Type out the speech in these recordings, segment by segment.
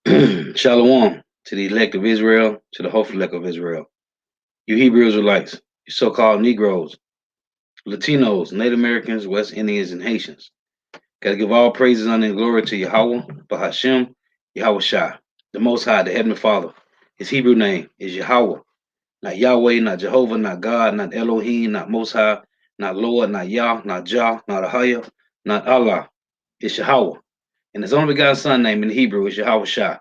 Shalom to the elect of Israel, to the hopeful elect of Israel. You Hebrew Israelites, you so-called Negroes, Latinos, Native Americans, West Indians, and Haitians. Gotta give all praises, honor, and glory to Yahweh, Bahashem, Yahweh Shai, the Most High, the Heavenly Father. His Hebrew name is Yahweh, not Yahweh, not Jehovah, not God, not Elohim, not Most High, not Lord, not Yah, not Jah, not Ahaya, not Allah. It's Yahweh. And his only begotten son name in Hebrew is Yahweh Shai.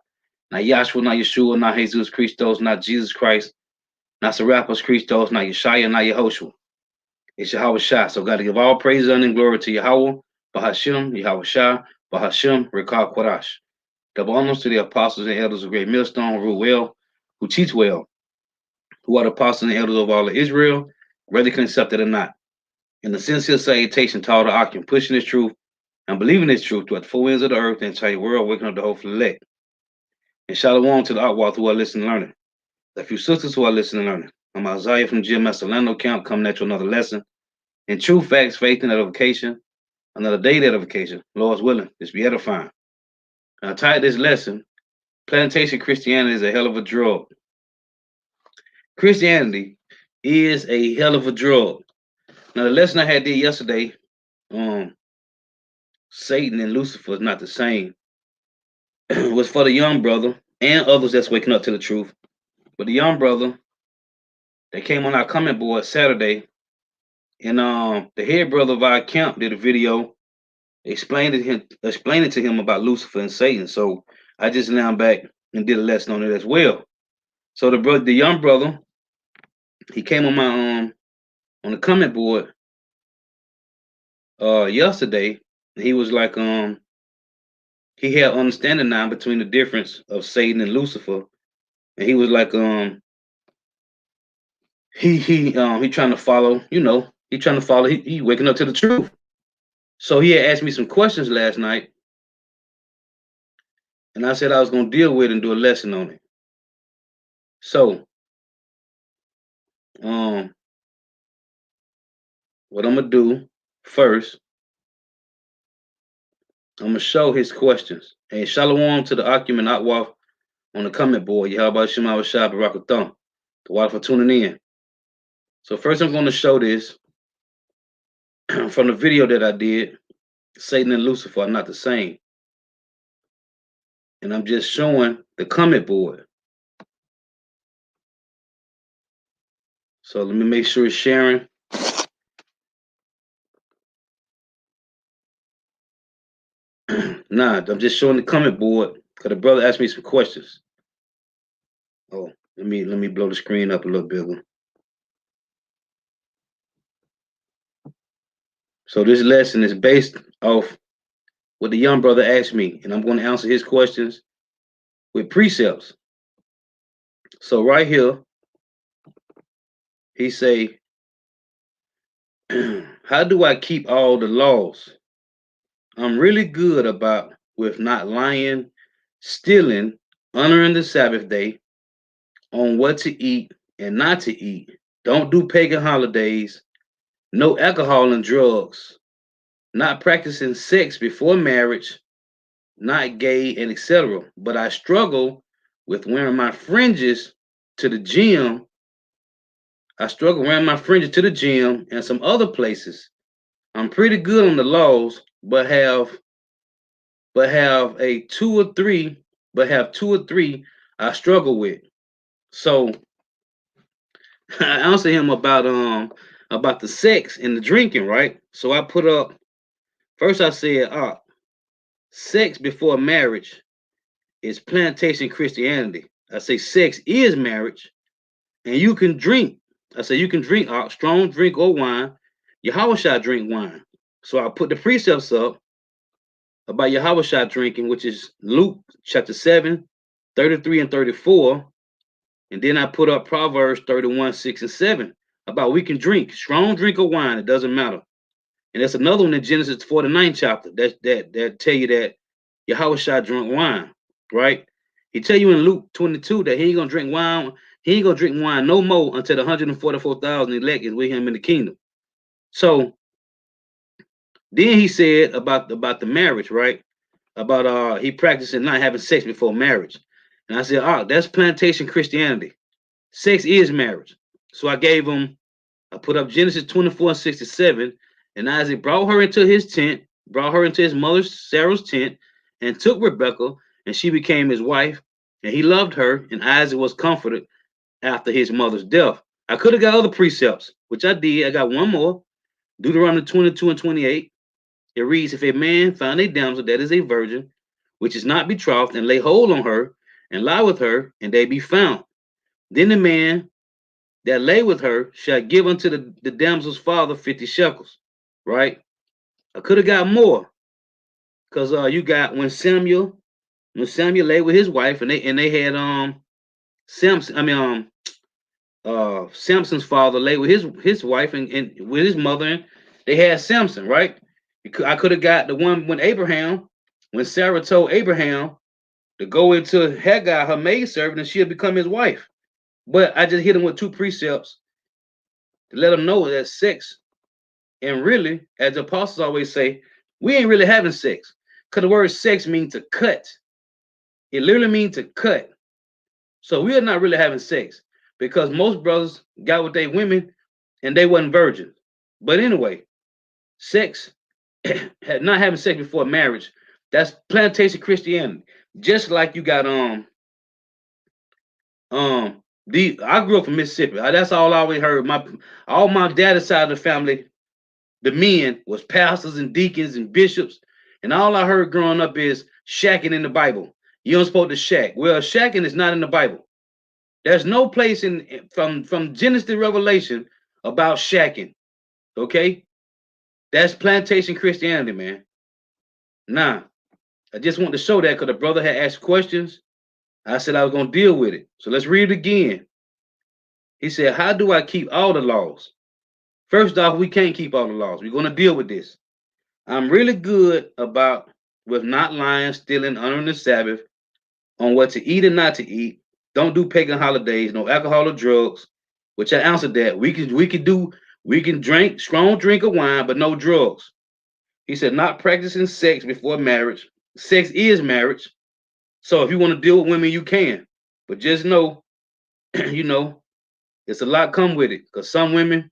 Not Yahshua, not Yeshua, not Jesus Christos, not Jesus Christ, not Serapis Christos, not Yeshaya, not Yehoshua. It's Yahweh Shai. So got to give all praise and glory to Yahweh, Bahashem, Yahweh Shai, Bahashem, Rekah Quadash. Double honors to the apostles and elders of Great Millstone, who rule well, who teach well, who are the apostles and elders of all of Israel, whether you can accept it or not. And the sincere salutation to all the Akim, pushing this truth and believing this truth throughout the four winds of the earth and entire world, waking up the hopeful elect. And shalom to the Outwalk who are listening and learning. The few sisters who are listening and learning. I'm Isaiah from GMS Orlando Camp coming at you another lesson. In true facts, faith, and edification. Another day of edification. Lord's willing. This be edifying. And I titled this lesson, Plantation Christianity is a hell of a drug. Christianity is a hell of a drug. Now the lesson I had did yesterday, Satan and Lucifer is not the same. Was for the young brother and others that's waking up to the truth. But the young brother, they came on our comment board Saturday, and the head brother of our camp did a video explaining to him about Lucifer and Satan. So I just now back and did a lesson on it as well. So the young brother, he came on my on the comment board yesterday, and he was like he had understanding now between the difference of Satan and Lucifer, and he was like he trying to follow, he trying to follow, he waking up to the truth. So he had asked me some questions last night, and I said I was going to deal with it and do a lesson on it. So, what I'm gonna do first, I'm gonna show his questions. And shalom to the Akim and Atwaf on the comment board. Yahweh Shema Shah Barakatham. The water for tuning in. So first, I'm going to show this from the video that I did. Satan and Lucifer are not the same, and I'm just showing the comment board. So let me make sure it's sharing. Nah, I'm just showing the comment board because the brother asked me some questions. Oh, let me blow the screen up a little bigger. So this lesson is based off what the young brother asked me, and I'm going to answer his questions with precepts. So right here, he say, how do I keep all the laws? I'm really good about with not lying, stealing, honoring the Sabbath day, on what to eat and not to eat. Don't do pagan holidays, no alcohol and drugs, not practicing sex before marriage, not gay, and etc. But I struggle with wearing my fringes to the gym. I struggle wearing my fringes to the gym and some other places. I'm pretty good on the laws, but have a two or three, I struggle with. So I answered him about the sex and the drinking, right? So I put up first I said, sex before marriage is plantation Christianity. I say sex is marriage, and you can drink. I say you can drink strong drink or wine. Yahweh shall drink wine. So I put the precepts up about Yahweh shall drinking, which is Luke chapter 7, 33 and 34. And then I put up Proverbs 31, 6 and 7 about we can drink strong drink or wine. It doesn't matter. And there's another one in Genesis 49 chapter that tell you that Yahweh shall drink wine, right? He tell you in Luke 22 that he ain't gonna drink wine. He ain't gonna drink wine no more until the 144,000 elect is with him in the kingdom. So then he said about the marriage, right? about he practicing not having sex before marriage. And I said, oh, that's plantation Christianity. Sex is marriage. So I put up Genesis 24:67, and Isaac brought her into his tent, brought her into his mother Sarah's tent, and took Rebekah, and she became his wife, and he loved her, and Isaac was comforted after his mother's death. I could have got other precepts, which I did. I got one more, Deuteronomy 22:28. It reads, if a man find a damsel that is a virgin, which is not betrothed, and lay hold on her, and lie with her, and they be found, then the man that lay with her shall give unto the damsel's father 50 shekels. Right? I could have got more, because you got when Samuel lay with his wife, and they had Samson, Samson's father lay with his wife and with his mother, and they had Samson, right? I could have got the one when Sarah told Abraham to go into Hagar, her maidservant, and she'll become his wife. But I just hit him with two precepts to let him know that sex, and really, as the apostles always say, we ain't really having sex. Because the word sex means to cut. It literally means to cut. So we are not really having sex because most brothers got with their women and they wasn't virgins. But anyway, sex, not having sex before marriage, that's plantation Christianity. Just like you got I grew up in Mississippi. That's all I always heard. All my dad's side of the family, the men was pastors and deacons and bishops, and all I heard growing up is shacking in the Bible. You don't supposed to shack. Well, shacking is not in the Bible. There's no place from Genesis to Revelation about shacking. Okay, that's plantation Christianity, man. Nah, I just want to show that because the brother had asked questions. I said I was gonna deal with it. So let's read it again. He said, "How do I keep all the laws?" First off, we can't keep all the laws. We're gonna deal with this. I'm really good about with not lying, stealing, honoring the Sabbath, on what to eat and not to eat. Don't do pagan holidays, no alcohol or drugs. Which I answered that. We can drink strong drink of wine, but no drugs. He said not practicing sex before marriage. Sex is marriage. So if you want to deal with women, you can. But just know, you know, it's a lot come with it. Because some women,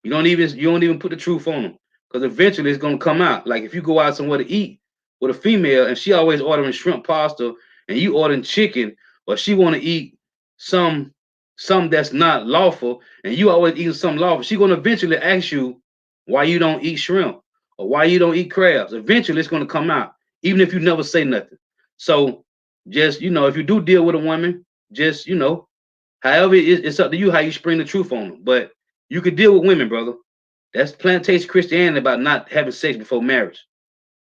you don't even put the truth on them. Because eventually it's gonna come out. Like if you go out somewhere to eat with a female and she always ordering shrimp pasta and you ordering chicken, or she want to eat some some that's not lawful and you always eating some lawful, she gonna eventually ask you why you don't eat shrimp or why you don't eat crabs. Eventually it's gonna come out, even if you never say nothing. So just if you do deal with a woman, just however it's up to you how you spring the truth on them. But you could deal with women, brother. That's plantation Christianity about not having sex before marriage.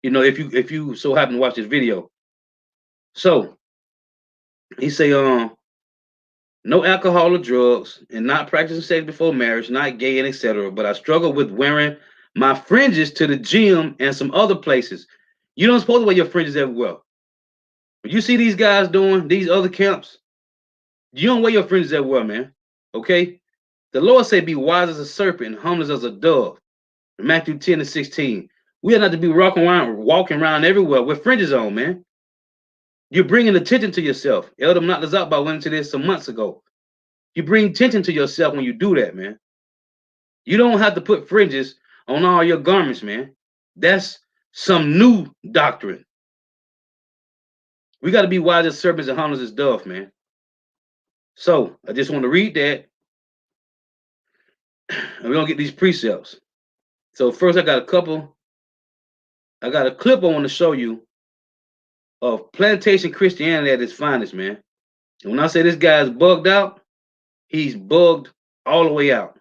If you so happen to watch this video. So he say, no alcohol or drugs, and not practicing sex before marriage, not gay and etc. But I struggle with wearing my fringes to the gym and some other places. You don't supposed to wear your fringes everywhere. But you see these guys doing these other camps, you don't wear your fringes everywhere, man. Okay? The Lord said, be wise as a serpent and harmless as a dove. Matthew 10:16. We are not to be walking around everywhere with fringes on, man. You're bringing attention to yourself. Elder Mnatlazakba went into this some months ago. You bring attention to yourself when you do that, man. You don't have to put fringes on all your garments, man. That's some new doctrine. We got to be wise as serpents and harmless as doves, man. So I just want to read that, and we're gonna get these precepts. So first, I got a clip I want to show you of plantation Christianity at its finest, man. And when I say this guy is bugged out, he's bugged all the way out.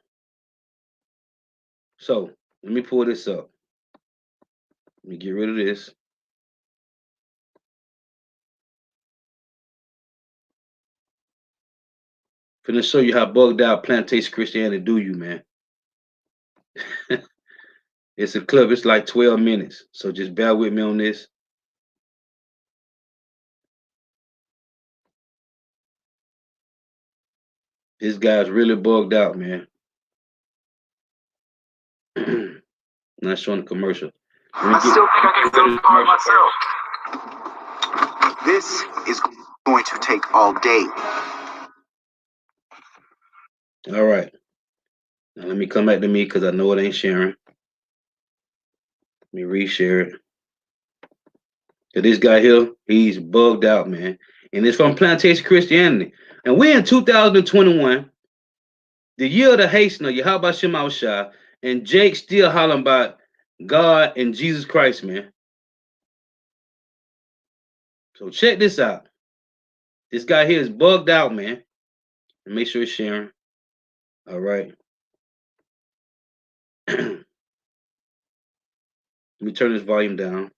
So let me pull this up. Let me get rid of this. Finna show you how bugged out plantation Christianity do you, man. It's a clip. It's like 12 minutes. So just bear with me on this. This guy's really bugged out, man. Not showing the commercial. I still think I can do it by myself. This is going to take all day. All right. Now let me come back to me because I know it ain't sharing. Let me reshare it. So this guy here, he's bugged out, man. And it's from Plantation Christianity. And we're in 2021, the year of the Haitian, Yahweh Shema Shah, and Jake still hollering about God and Jesus Christ, man. So check this out. This guy here is bugged out, man. And make sure it's sharing. All right. Let me turn this volume down.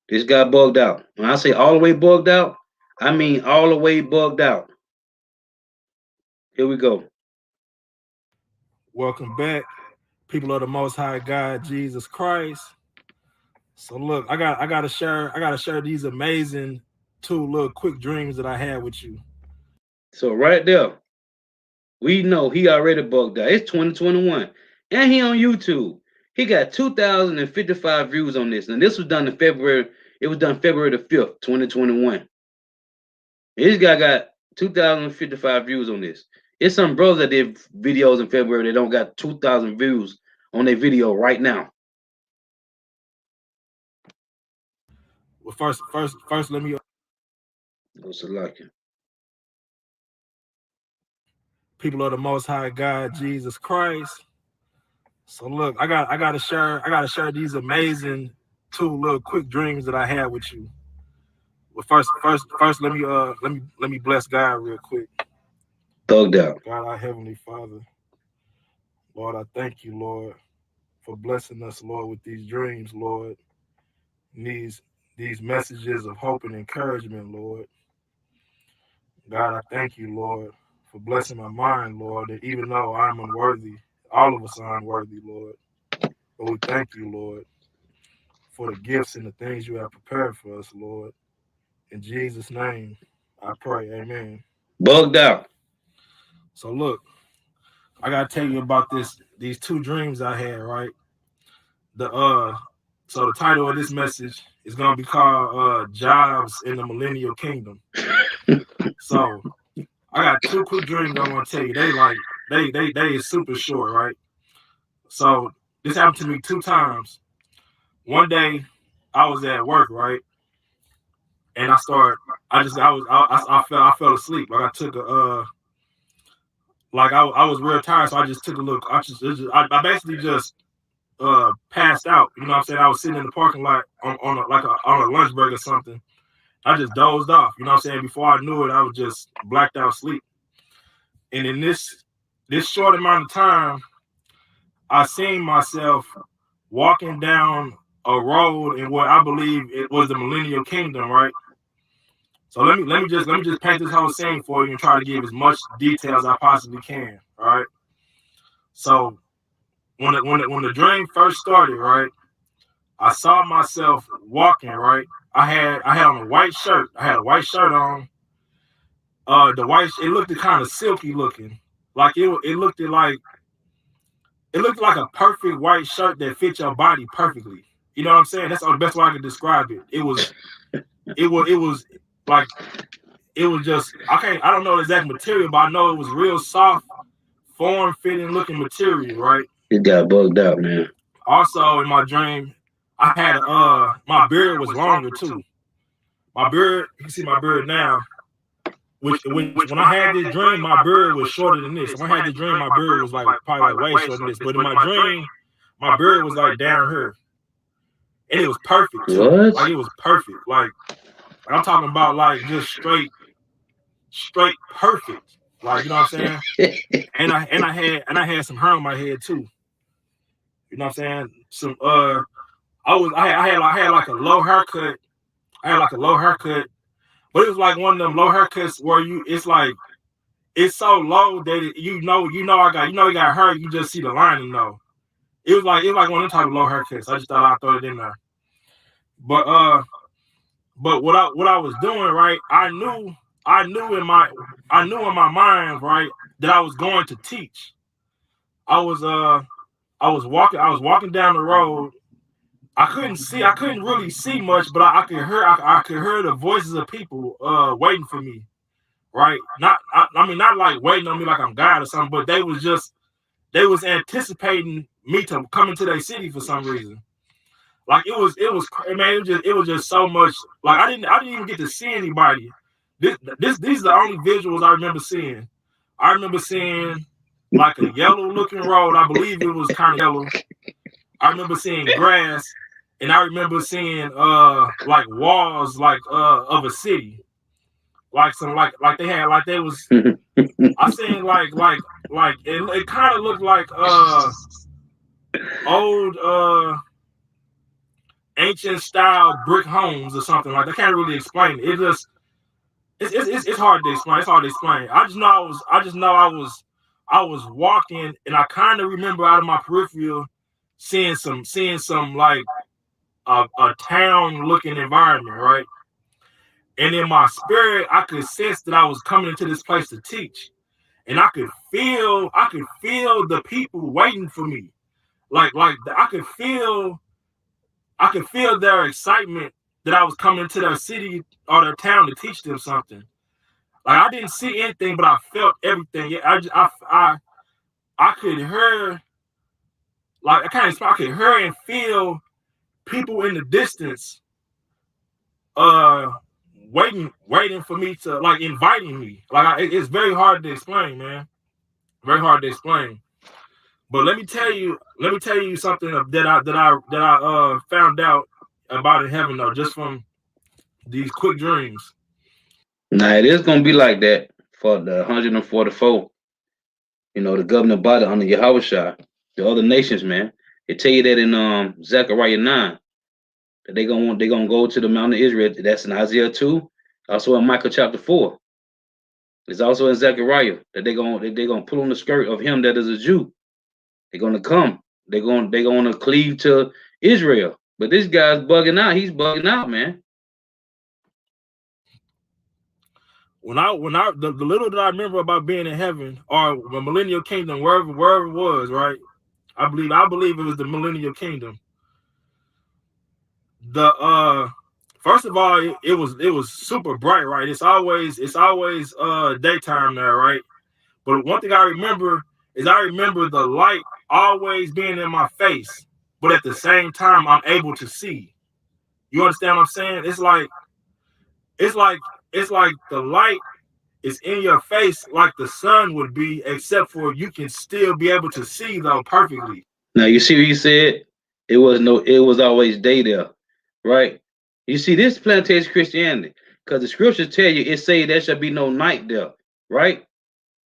This guy bugged out. When I say all the way bugged out, I mean all the way bugged out. Here we go. Welcome back, people of the Most High God, Jesus Christ. So look, I gotta share these amazing 2 little quick dreams that I had with you. So right there, we know he already bugged out. It's 2021. And he on YouTube. He got 2,055 views on this. And this was done in February. It was done February the 5th, 2021. This guy got 2,055 views on this. It's some brothers that did videos in February that don't got 2,000 views on their video right now. Well, first, let me. People of the Most High God, Jesus Christ. So look, I gotta share these amazing 2 little quick dreams that I had with you. Well, first, let me bless God real quick. Thugged out. God, our Heavenly Father, Lord, I thank you, Lord, for blessing us, Lord, with these dreams, Lord, and these messages of hope and encouragement, Lord. God, I thank you, Lord, for blessing my mind, Lord, that even though I'm unworthy, all of us are unworthy, Lord. But we thank you, Lord, for the gifts and the things you have prepared for us, Lord. In Jesus' name, I pray, amen. Bugged out. So look, I gotta tell you about these 2 dreams I had, right? So the title of this message is gonna be called Jobs in the Millennial Kingdom. So I got 2 quick dreams I want to tell you. They is super short, right? So this happened to me 2 times. One day I was at work, right? And I fell asleep. Like I took I was real tired, so I just took a look. I basically just passed out. You know what I'm saying? I was sitting in the parking lot on a lunch break or something. I just dozed off. You know what I'm saying? Before I knew it, I was just blacked out asleep. And in this short amount of time, I seen myself walking down a road in what I believe it was the Millennial Kingdom, right? So let me just paint this whole scene for you and try to give as much detail as I possibly can. All right. So when the dream first started, right, I saw myself walking, right. I had on a white shirt. I had a white shirt on. It looked kind of silky looking. Like it looked like a perfect white shirt that fit your body perfectly. You know what I'm saying? That's the best way I can describe it. It was like it was just I don't know the exact material, but I know it was real soft, form-fitting looking material, right? It got bugged out, man. Also in my dream, I had my beard was longer too. My beard, you can see my beard now. Which when I had this dream, my beard was shorter than this. When I had this dream, my beard was probably way shorter than this. But in my dream, my beard was like down here. And it was perfect too. What? Like it was perfect. Like I'm talking about like just straight perfect. Like, you know what I'm saying? and I had some hair on my head too. You know what I'm saying? Some I had like a low haircut. I had like a low haircut, but it was like one of them low haircuts where it's so low that you know you got hair, you just see the lining though. It was like one of them type of low haircuts. I just thought I'd throw it in there. But what I was doing, right, I knew in my mind, right, that I was going to teach. I was walking down the road I couldn't really see much, but I could hear the voices of people waiting for me, right? I mean, not like waiting on me like I'm God or something, but they was anticipating me to come into their city for some reason. Like man, it was just so much. Like I didn't even get to see anybody. These are the only visuals I remember seeing. I remember seeing like a yellow looking road. I believe it was kind of yellow. I remember seeing grass, and I remember seeing like walls like of a city, like some like they had like they was. I seen like it kind of looked like old ancient style brick homes or something like. I can't really explain it. It just it's hard to explain. It's hard to explain. I just know I was walking, and I kind of remember out of my peripheral seeing some like a town looking environment, right? And in my spirit, I could sense that I was coming into this place to teach, and I could feel the people waiting for me. Like I could feel their excitement that I was coming to their city or their town to teach them something. Like I didn't see anything, but I felt everything. Yeah, I could hear, like I could hear and feel people in the distance, uh, waiting for me to like inviting me. Like it's very hard to explain, man. Very hard to explain. But let me tell you something that I found out about in heaven though, just from these quick dreams. Now it is gonna be like that for the 144. The governing body under Yahushua, the other nations, man. They tell you that in Zechariah 9 that they gonna go to the mountain of Israel. That's in Isaiah 2, also in Micah chapter 4. It's also in Zechariah that they gonna pull on the skirt of him that is a Jew. They're gonna come. They're gonna cleave to Israel. But this guy's bugging out. He's bugging out, man. The little that I remember about being in heaven or the millennial kingdom, wherever it was, right? I believe it was the millennial kingdom. The first of all, it was super bright, right? It's always daytime there, right? But one thing I remember is I remember the light always being in my face, but at the same time I'm able to see. You understand what I'm saying? It's like it's like the light is in your face like the sun would be, except for you can still be able to see though perfectly. Now you see what he said? It was always day there, right? You see this plantation Christianity, because the scriptures tell you it say there shall be no night there, right?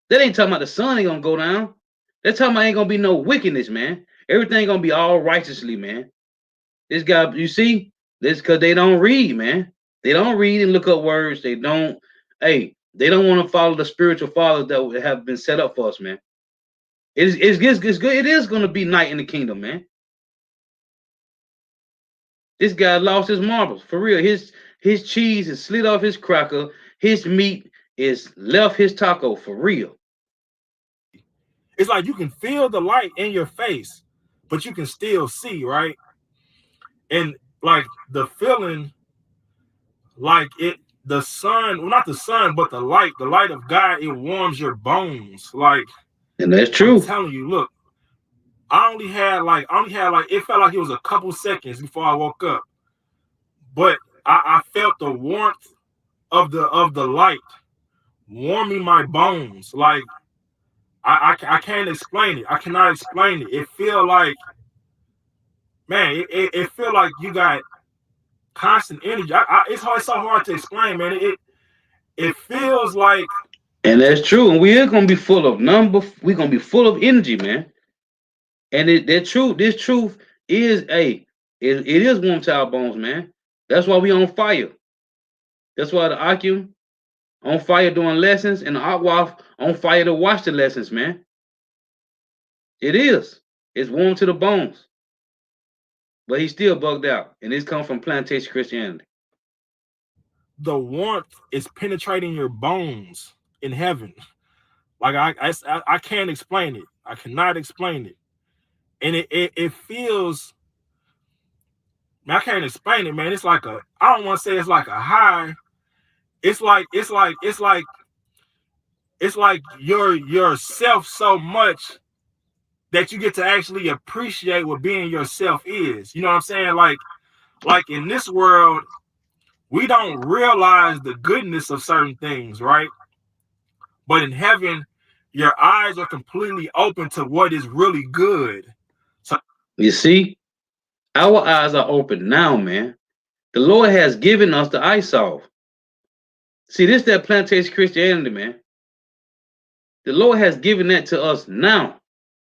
That ain't talking about the sun ain't gonna go down. That's talking about ain't gonna be no wickedness, man. Everything gonna be all righteously, man. This guy, you see, this because they don't read, man. They don't read and look up words. They don't. Hey, they don't want to follow the spiritual fathers that have been set up for us, man. It's good. It is gonna be night in the kingdom, man. This guy lost his marbles for real. His cheese is slid off his cracker. His meat is left his taco for real. It's like you can feel the light in your face, but you can still see, right? And like the feeling, like it, the sun, well, not the sun, but the light of God, it warms your bones. Like And that's I'm true. telling you, look, I only had like, it felt like it was a couple seconds before I woke up, but I felt the warmth of the light warming my bones. Like I can't explain it. I cannot explain it. It feel like, man, it feel like you got constant energy. It's so hard to explain, man. It feels like And that's true. And we are gonna be full of number. We're gonna be full of energy, man. And that truth, this truth is it is warm to our bones, man. That's why we on fire. That's why the Akim on fire doing lessons and the Akwaf on fire to watch the lessons, man. It is. It's warm to the bones. But he's still bugged out. And this comes from plantation Christianity. the warmth is penetrating your bones in heaven. Like I can't explain it. I cannot explain it. And it feels Man, I can't explain it, man. It's like a, I don't want to say it's like a high. It's like you're yourself so much that you get to actually appreciate what being yourself is. You know what I'm saying? Like in this world, we don't realize the goodness of certain things, right? But in heaven, your eyes are completely open to what is really good. So You see, our eyes are open now, man. The Lord has given us the eye salve. See, this that plantation Christianity, man. The Lord has given that to us now.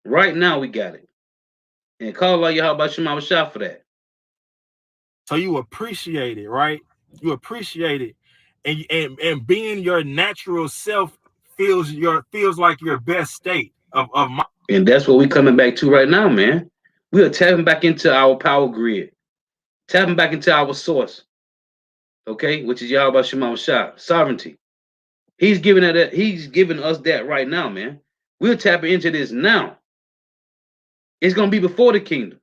Right now, we got it. And call Allah Yahweh Shema Shah for that. so you appreciate it, right? You appreciate it, and being your natural self feels like your best state of mind. And that's what we're coming back to right now, man. We are tapping back into our power grid, tapping back into our source, okay, which is Yahweh Shema Shah, sovereignty. He's giving us that right now, man. We're tapping into this now. It's gonna be before the kingdom.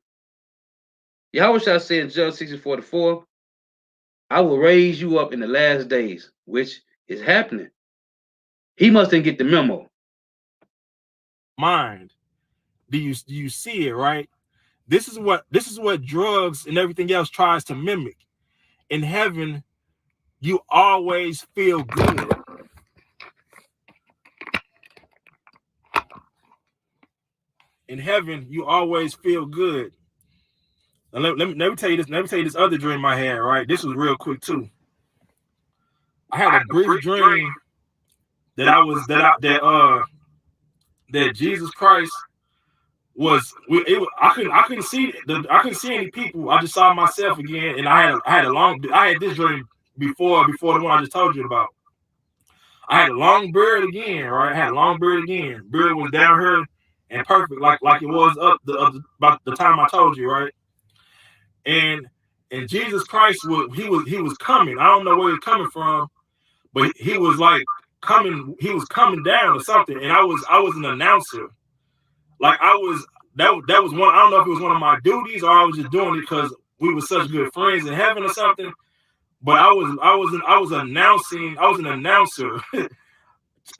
Yahweh Shah said in John 6:44, I will raise you up in the last days, which is happening. He mustn't get the memo. Mind. Do you see it, right? This is what drugs and everything else tries to mimic. In heaven, you always feel good. In heaven, you always feel good. Now, let me tell you this. Let me tell you this other dream I had. Right, this was real quick too. I had a brief dream that that Jesus Christ was. I couldn't see any people. I just saw myself again, and I had this dream before the one I just told you about. I had a long beard again, right? I had a long beard again. Beard was down here and perfect, like it was up about the time I told you, right? And Jesus Christ he was coming. I don't know where he was coming from, but he was like coming. He was coming down or something. And I was an announcer. Like that was one. I don't know if it was one of my duties or I was just doing it because we were such good friends in heaven or something. But I was announcing. I was an announcer.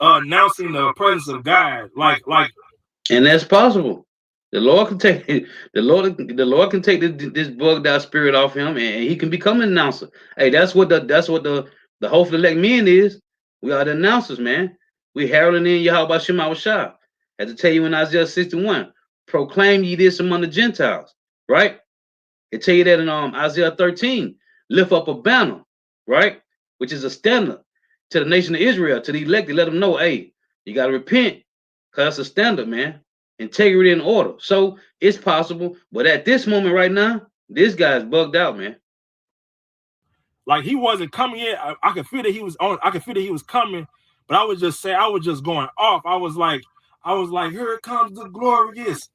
Announcing the presence of God, And that's possible. The Lord can take the Lord can take this bugged out spirit off him, and he can become an announcer. Hey, that's what the hopeful elect men is. We are the announcers, man. We heralding in Yahweh Shema Shah. I had to tell you in Isaiah 61, proclaim ye this among the Gentiles, right? It tell you that in Isaiah 13, lift up a banner, right? Which is a standard to the nation of Israel, to the elected, let them know, hey, you got to repent, because that's a standard, man. Integrity and order. So it's possible, but at this moment right now, this guy's bugged out, man. like he wasn't coming in. I could feel that he was on. I could feel that he was coming, but I was just going off. I was like, here comes the glorious,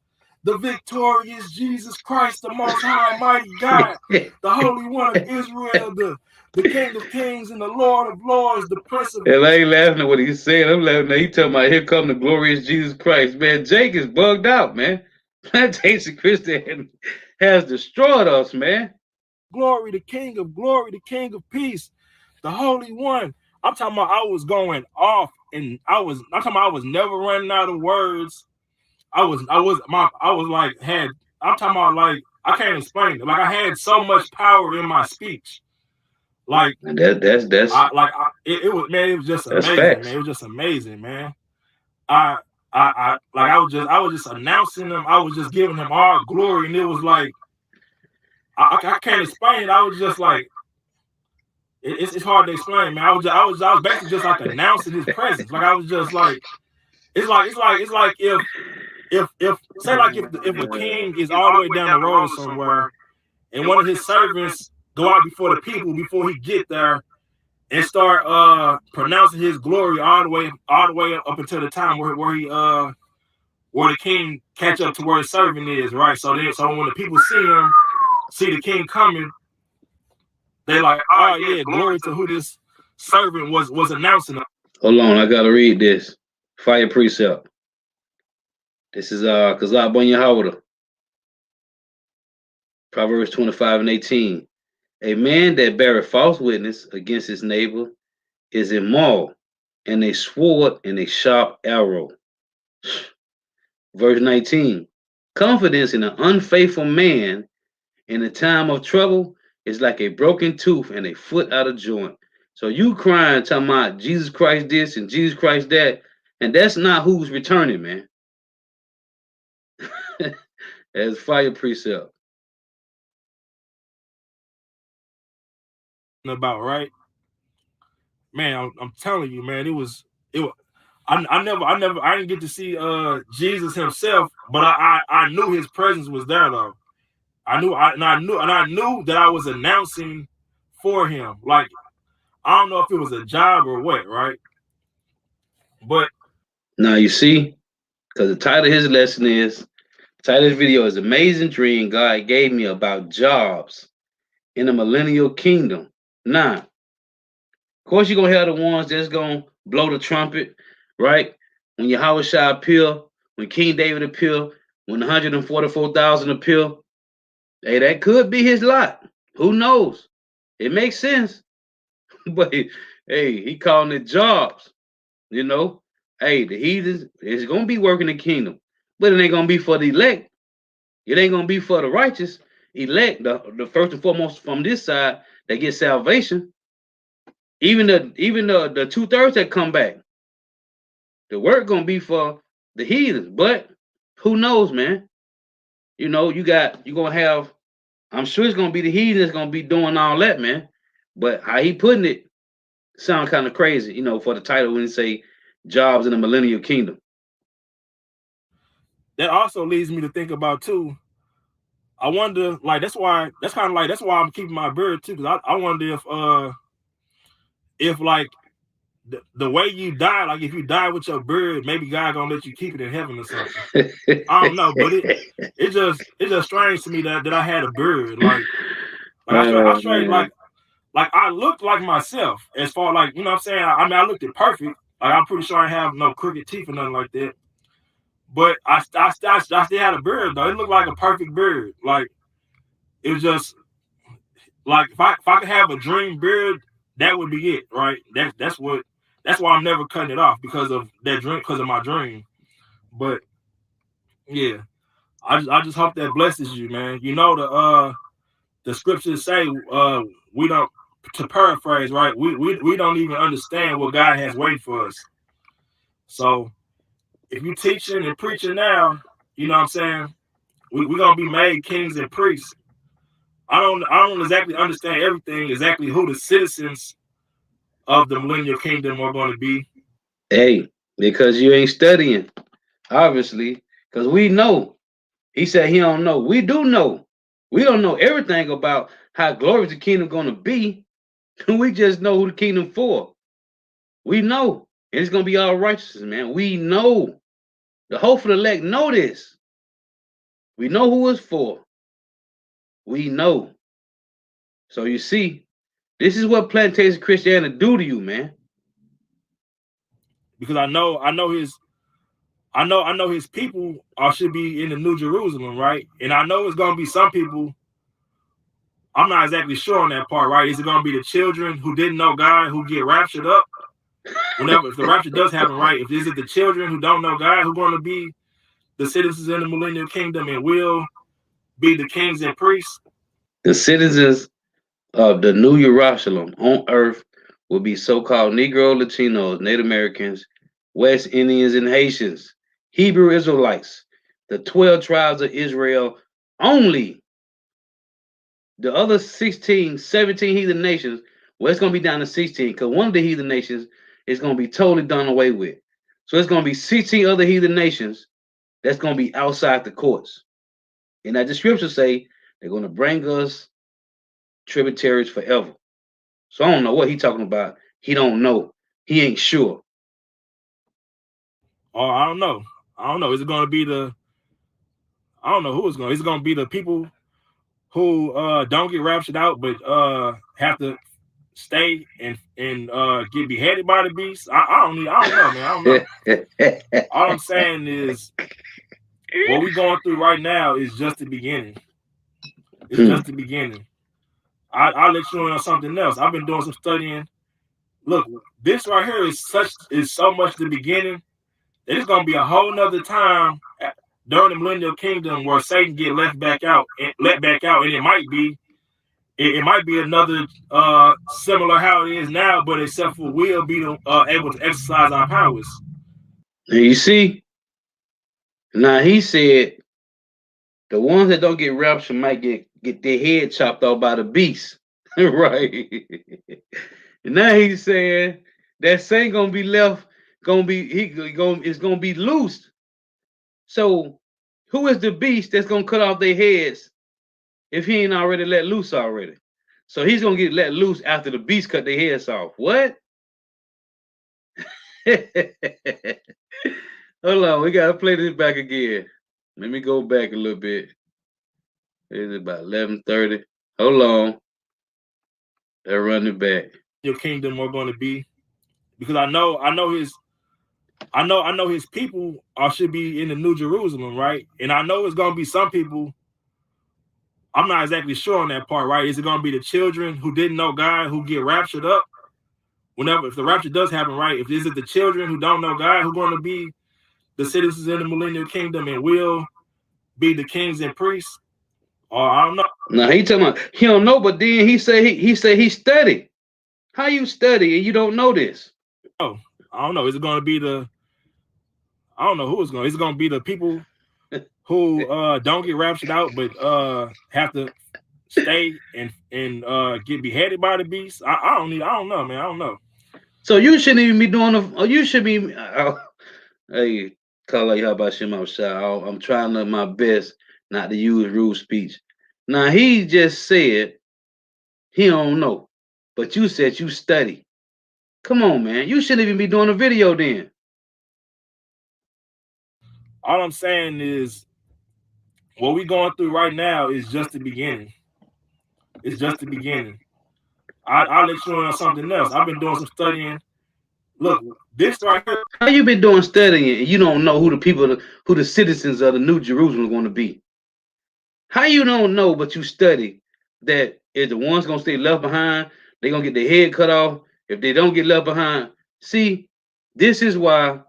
the victorious Jesus Christ, the Most High, Mighty God, the Holy One of Israel, the King of Kings and the Lord of Lords, the Prince of. And I ain't laughing at what he's saying. I'm laughing at he talking about here come the glorious Jesus Christ. Man, Jake is bugged out, man. Plantation Christian has destroyed us, man. Glory, the King of glory, the King of peace, the Holy One. I'm talking about I was going off, and I'm talking about I was never running out of words. I'm talking about like I can't explain it. Like I had so much power in my speech. Like And that's it was, man, it was just that's amazing, facts. man. It was just amazing, man. I was just announcing them. I was just giving him all glory, and it was like I can't explain it. I was just like it's hard to explain, man. I was basically just like announcing his presence. Like I was just like it's like if say like if a king is all the way down the road somewhere and one of his servants go out before the people before he get there and start pronouncing his glory all the way up until the time where the king catch up to where his servant is, right? So when the people see the king coming, they like, oh yeah, glory to who this servant was announcing. Hold on, I gotta read this. Fire precept. This is Kazab Ben Yehoda. Proverbs 25:18. A man that beareth false witness against his neighbor is immoral, and a sword and a sharp arrow. Verse 19. Confidence in an unfaithful man in a time of trouble is like a broken tooth and a foot out of joint. So you crying, talking about Jesus Christ this and Jesus Christ that, and that's not who's returning, man. As fire precept. About right, man. I'm telling you, man. It was. I didn't get to see Jesus himself, but I knew his presence was there though. I knew that I was announcing for him. Like I don't know if it was a job or what, right? But Now you see, because the title of his lesson is, the title of this video is Amazing Dream God Gave Me About Jobs in the Millennial Kingdom. Now, of course, you're gonna have the ones that's gonna blow the trumpet, right? When Yahweh Shai appear, when King David appear, when 144,000 appear, hey, that could be his lot. Who knows? It makes sense. But hey, he calling it jobs, you know. Hey, the heathens is gonna be working the kingdom, but it ain't gonna be for the elect. It ain't gonna be for the righteous elect, the first and foremost from this side that get salvation. Even the 2/3 that come back, the work gonna be for the heathens. But who knows, man? You know, you gonna have. I'm sure it's gonna be the heathens that's gonna be doing all that, man. But how he putting it sound kind of crazy, you know, for the title when he say jobs in the millennial kingdom. that also leads me to think about too. I wonder, like that's why I'm keeping my beard too, because I wonder if like the way you die, like if you die with your beard, maybe God gonna let you keep it in heaven or something. I don't know, but it's just strange to me that I had a beard. I straight Man. like I looked like myself as far like you know what I'm saying. I mean I looked it perfect. Like I'm pretty sure I have no crooked teeth or nothing like that. But I still had a beard though. It looked like a perfect beard. Like it was just like if I could have a dream beard, that would be it, right? That's why I'm never cutting it off because of that dream, because of my dream. But yeah, I just hope that blesses you, man. You know the scriptures say we don't, to paraphrase, right? We don't even understand what God has waited for us. So if you teaching and preaching now, you know what I'm saying, we're gonna be made kings and priests. I don't exactly understand everything, exactly who the citizens of the millennial kingdom are going to be. Hey, because you ain't studying, obviously, because we know. He said he don't know. We do know. We don't know everything about how glorious the kingdom gonna be. We just know who the kingdom for. We know. And it's gonna be all righteousness, man. We know. The hopeful elect know this. We know who it's for. We know. So you see, this is what plantation Christianity do to you, man. Because I know his people should be in the New Jerusalem, right? And I know it's going to be some people. I'm not exactly sure on that part, right? Is it going to be the children who didn't know God who get raptured up? Whenever, if the rapture does happen, right? If is it the children who don't know God who are going to be the citizens in the millennial kingdom and will be the kings and priests? The citizens of the New Jerusalem on earth will be so-called Negro, Latinos, Native Americans, West Indians, and Haitians, Hebrew Israelites, the 12 tribes of Israel only. The other 16, 17 heathen nations, well, it's going to be down to 16 because one of the heathen nations is going to be totally done away with. So it's going to be 16 other heathen nations that's going to be outside the courts. And that the scriptures say they're going to bring us tributaries forever. So I don't know what he talking about. He don't know. He ain't sure. Or I don't know. I don't know. Is it going to be I don't know who it's going to. Is it going to be the people who don't get raptured out but have to stay and get beheaded by the beast? I don't know, man. I don't know. All I'm saying is what we're going through right now is just the beginning. It's just the beginning. I'll let you know on something else. I've been doing some studying. Look, this right here is so much the beginning that it's gonna be a whole nother time during the millennial kingdom where Satan get let back out, and it might be another similar how it is now, but except for we'll be able to exercise our powers. And you see, now he said the ones that don't get raptured might get their head chopped off by the beast. Right. And now he's saying that Saint gonna be left, it's gonna be loosed. So who is the beast that's gonna cut off their heads if he ain't already let loose already? So he's gonna get let loose after the beast cut their heads off. What? Hold on, we gotta play this back again. Let me go back a little bit. It's about 11:30. Hold on. They're running back. Your kingdom are going to be, because I know his people should be in the New Jerusalem, right? And I know it's going to be some people. I'm not exactly sure on that part, right? Is it going to be the children who didn't know God who get raptured up? If the rapture does happen, right? If is it the children who don't know God who are going to be the citizens in the millennial kingdom and will be the kings and priests? Or I don't know. Now he talking about he don't know, but then he studied. How you study and you don't know this? Oh, I don't know. Is it going to be I don't know who it's going. Is it going to be the people who don't get raptured out, but have to stay and get beheaded by the beast? I don't know, man. I don't know. So you shouldn't even be doing you should be. Hey, Kala, how about Shema Shah? I'm trying my best not to use rude speech. Now he just said he don't know, but you said you study. Come on, man. You shouldn't even be doing a video then. All I'm saying is what we're going through right now is just the beginning. It's just the beginning. I'll let you know on something else. I've been doing some studying. Look, this right here. How you been doing studying and you don't know who the citizens of the New Jerusalem are going to be? How you don't know, but you study that if the ones gonna stay left behind, they gonna get their head cut off. If they don't get left behind, see, this is why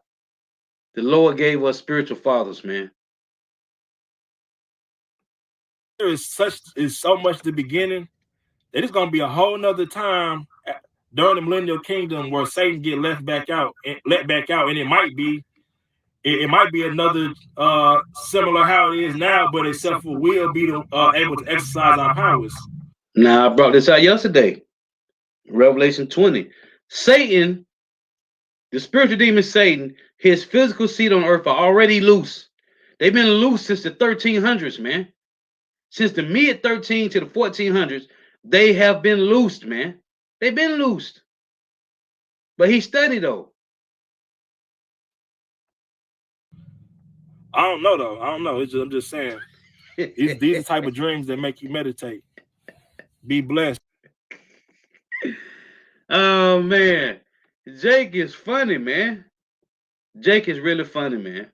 the Lord gave us spiritual fathers, man. There is so much the beginning that it's gonna be a whole nother time during the millennial kingdom where Satan get let back out, and it might be another similar how it is now, but except for we'll be able to exercise our powers. Now I brought this out yesterday, Revelation 20. Satan, the spiritual demon Satan, his physical seat on earth are already loose. They've been loose since the 1300s, man. Since the mid 13 to the 1400s, they have been loosed, man. They've been loosed. But he studied though. I don't know though. I don't know. I'm just saying. These are the type of dreams that make you meditate. Be blessed. Oh man, Jake is funny, man. Jake is really funny, man.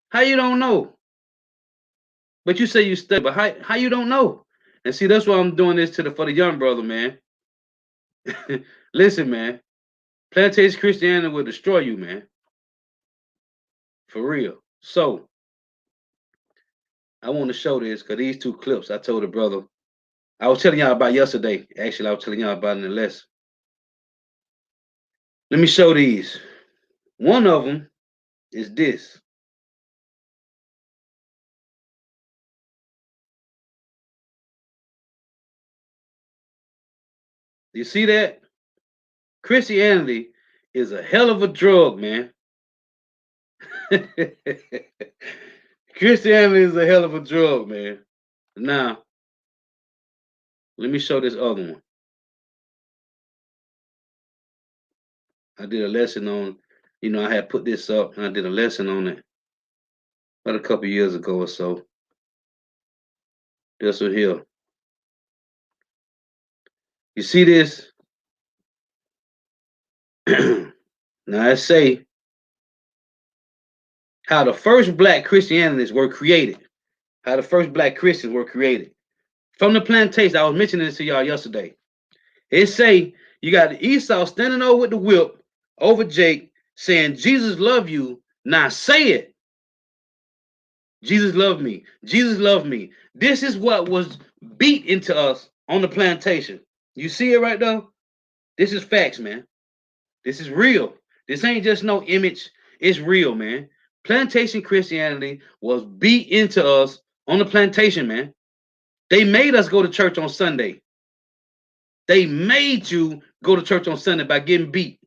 How you don't know? But you say you study, but how you don't know? And see, that's why I'm doing this for the young brother, man. Listen, man. Plantation Christianity will destroy you, man. For real. So I want to show this because these two clips I told the brother. I was telling y'all about yesterday. Actually, I was telling y'all about in the lesson. Let me show these. One of them is this. You see that? Christianity is a hell of a drug, man. Christianity is a hell of a drug, man. Now, let me show this other one. I did a lesson on, I had put this up and I did a lesson on it about a couple years ago or so. This one here. You see this? Now I say how the first black Christianities were created. How the first black Christians were created. From the plantation, I was mentioning this to y'all yesterday. It say you got Esau standing over with the whip over Jake, saying, Jesus love you. Now say it. Jesus loved me. Jesus loved me. This is what was beat into us on the plantation. You see it right there? This is facts, man. This is real. This ain't just no image. It's real, man. Plantation Christianity was beat into us on the plantation, man. They made us go to church on Sunday. They made you go to church on Sunday by getting beat.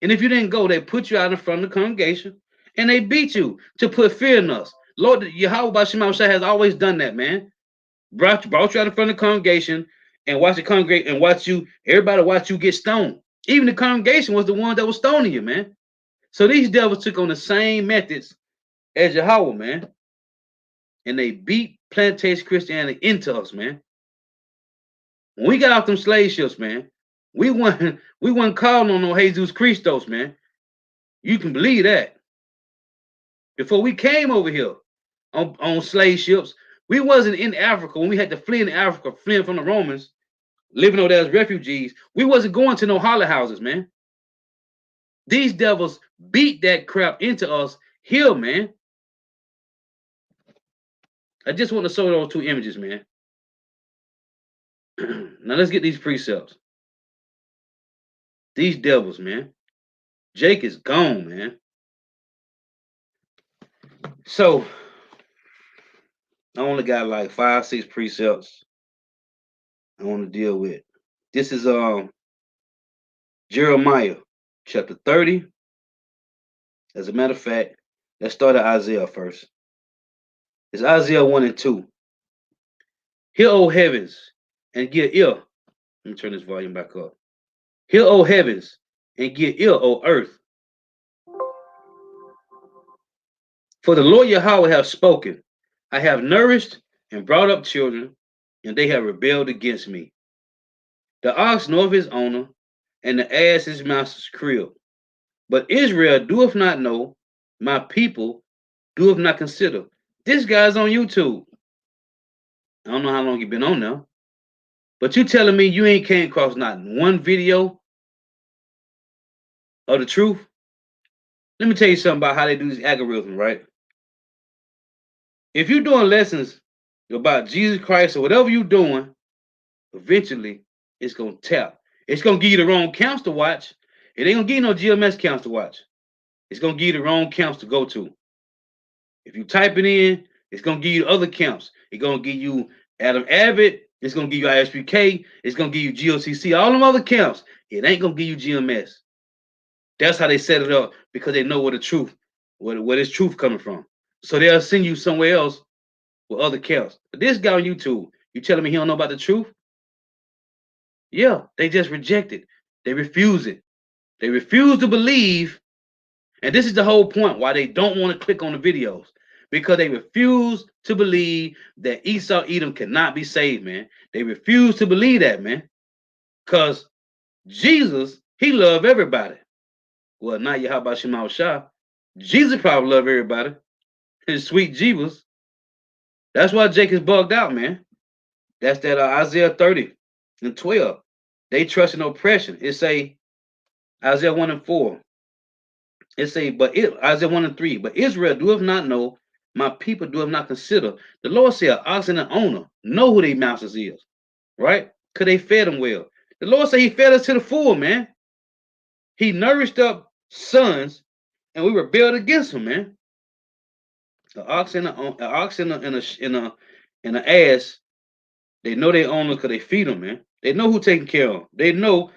And if you didn't go, they put you out in front of the congregation and they beat you to put fear in us. Lord Yahweh Bashim Shai has always done that, man. Brought you out in front of the congregation and watch the congregation and everybody watch you get stoned. Even the congregation was the one that was stoning you, man. So these devils took on the same methods as Yahweh, man. And they beat plantation Christianity into us, man. When we got off them slave ships, man, we wasn't calling on no Jesus Christos, man. You can believe that. Before we came over here on slave ships, we wasn't in Africa when we had to flee in Africa, fleeing from the Romans, living over there as refugees. We wasn't going to no holler houses, man. These devils beat that crap into us here, man. I just want to show those two images, man. Now let's get these precepts. These devils, man. Jake is gone, man. So I only got like 5, 6 precepts I want to deal with. This is Jeremiah chapter 30. As a matter of fact, let's start at Isaiah first. It's Isaiah 1 and 2. Hear, O heavens, and give ear. Let me turn this volume back up. Hear, O heavens, and give ear, O earth. For the Lord Yahweh hath spoken. I have nourished and brought up children, and they have rebelled against me. The ox knoweth his owner, and the ass his master's crib. But Israel doeth not know, my people doeth not consider. This guy's on YouTube. I don't know how long you've been on now. But you telling me you ain't came across not one video of the truth? Let me tell you something about how they do this algorithm, right? If you're doing lessons about Jesus Christ or whatever you're doing, eventually it's going to tap. It's going to give you the wrong counts to watch. It ain't going to give you no GMS counts to watch. It's going to give you the wrong counts to go to. If you type it in, it's going to give you other counts. It's going to give you Adam Abbott. It's going to give you ISPK. It's going to give you GOCC. All them other counts. It ain't going to give you GMS. That's how they set it up because they know where the truth, where this truth coming from. So they'll send you somewhere else with other counts. But this guy on YouTube, you telling me he don't know about the truth? Yeah, they just reject it. They refuse it. They refuse to believe. And this is the whole point why they don't want to click on the videos. Because they refuse to believe that Esau Edom cannot be saved, man. They refuse to believe that, man. Because Jesus, he loved everybody. Well, not Yahweh Shema Shah. Jesus probably loved everybody. His sweet Jesus. That's why Jake is bugged out, man. That's that Isaiah 30 and 12. They trust in oppression. It say Isaiah 1 and 4. It say, Isaiah 1 and 3. But Israel doeth not know, my people doeth not consider. The Lord said, ox and an owner know who their masters is, right? Because they fed them well. The Lord said he fed us to the full, man. He nourished up sons, and we rebelled against him, man. The ox and an ass, they know they own them because they feed them, man. They know who taking care of them. They know,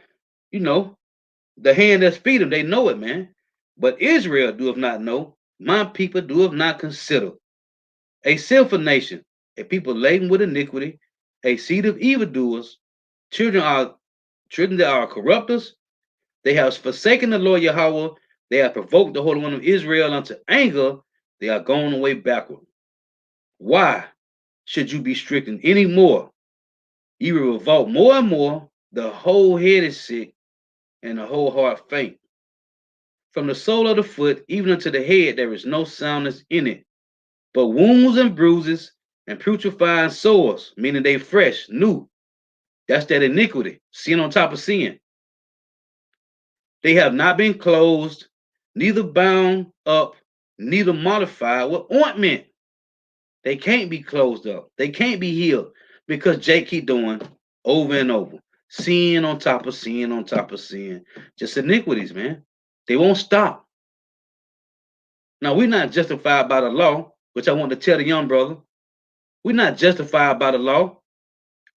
the hand that's feed them. They know it, man. But Israel doeth not know. My people doeth not consider. A sinful nation, a people laden with iniquity, a seed of evildoers, children that are corrupters. They have forsaken the Lord Yahweh. They have provoked the Holy One of Israel unto anger. They are going away backward. Why should you be stricken any more? You will revolt more and more. The whole head is sick, and the whole heart faint. From the sole of the foot even unto the head, there is no soundness in it, but wounds and bruises and putrefying sores, meaning they fresh, new. That's that iniquity, sin on top of sin. They have not been closed, neither bound up, neither modified with ointment. They can't be closed up. They can't be healed because Jake keep doing over and over. Sin on top of sin on top of sin. Just iniquities, man. They won't stop. Now, we're not justified by the law, which I want to tell the young brother. We're not justified by the law,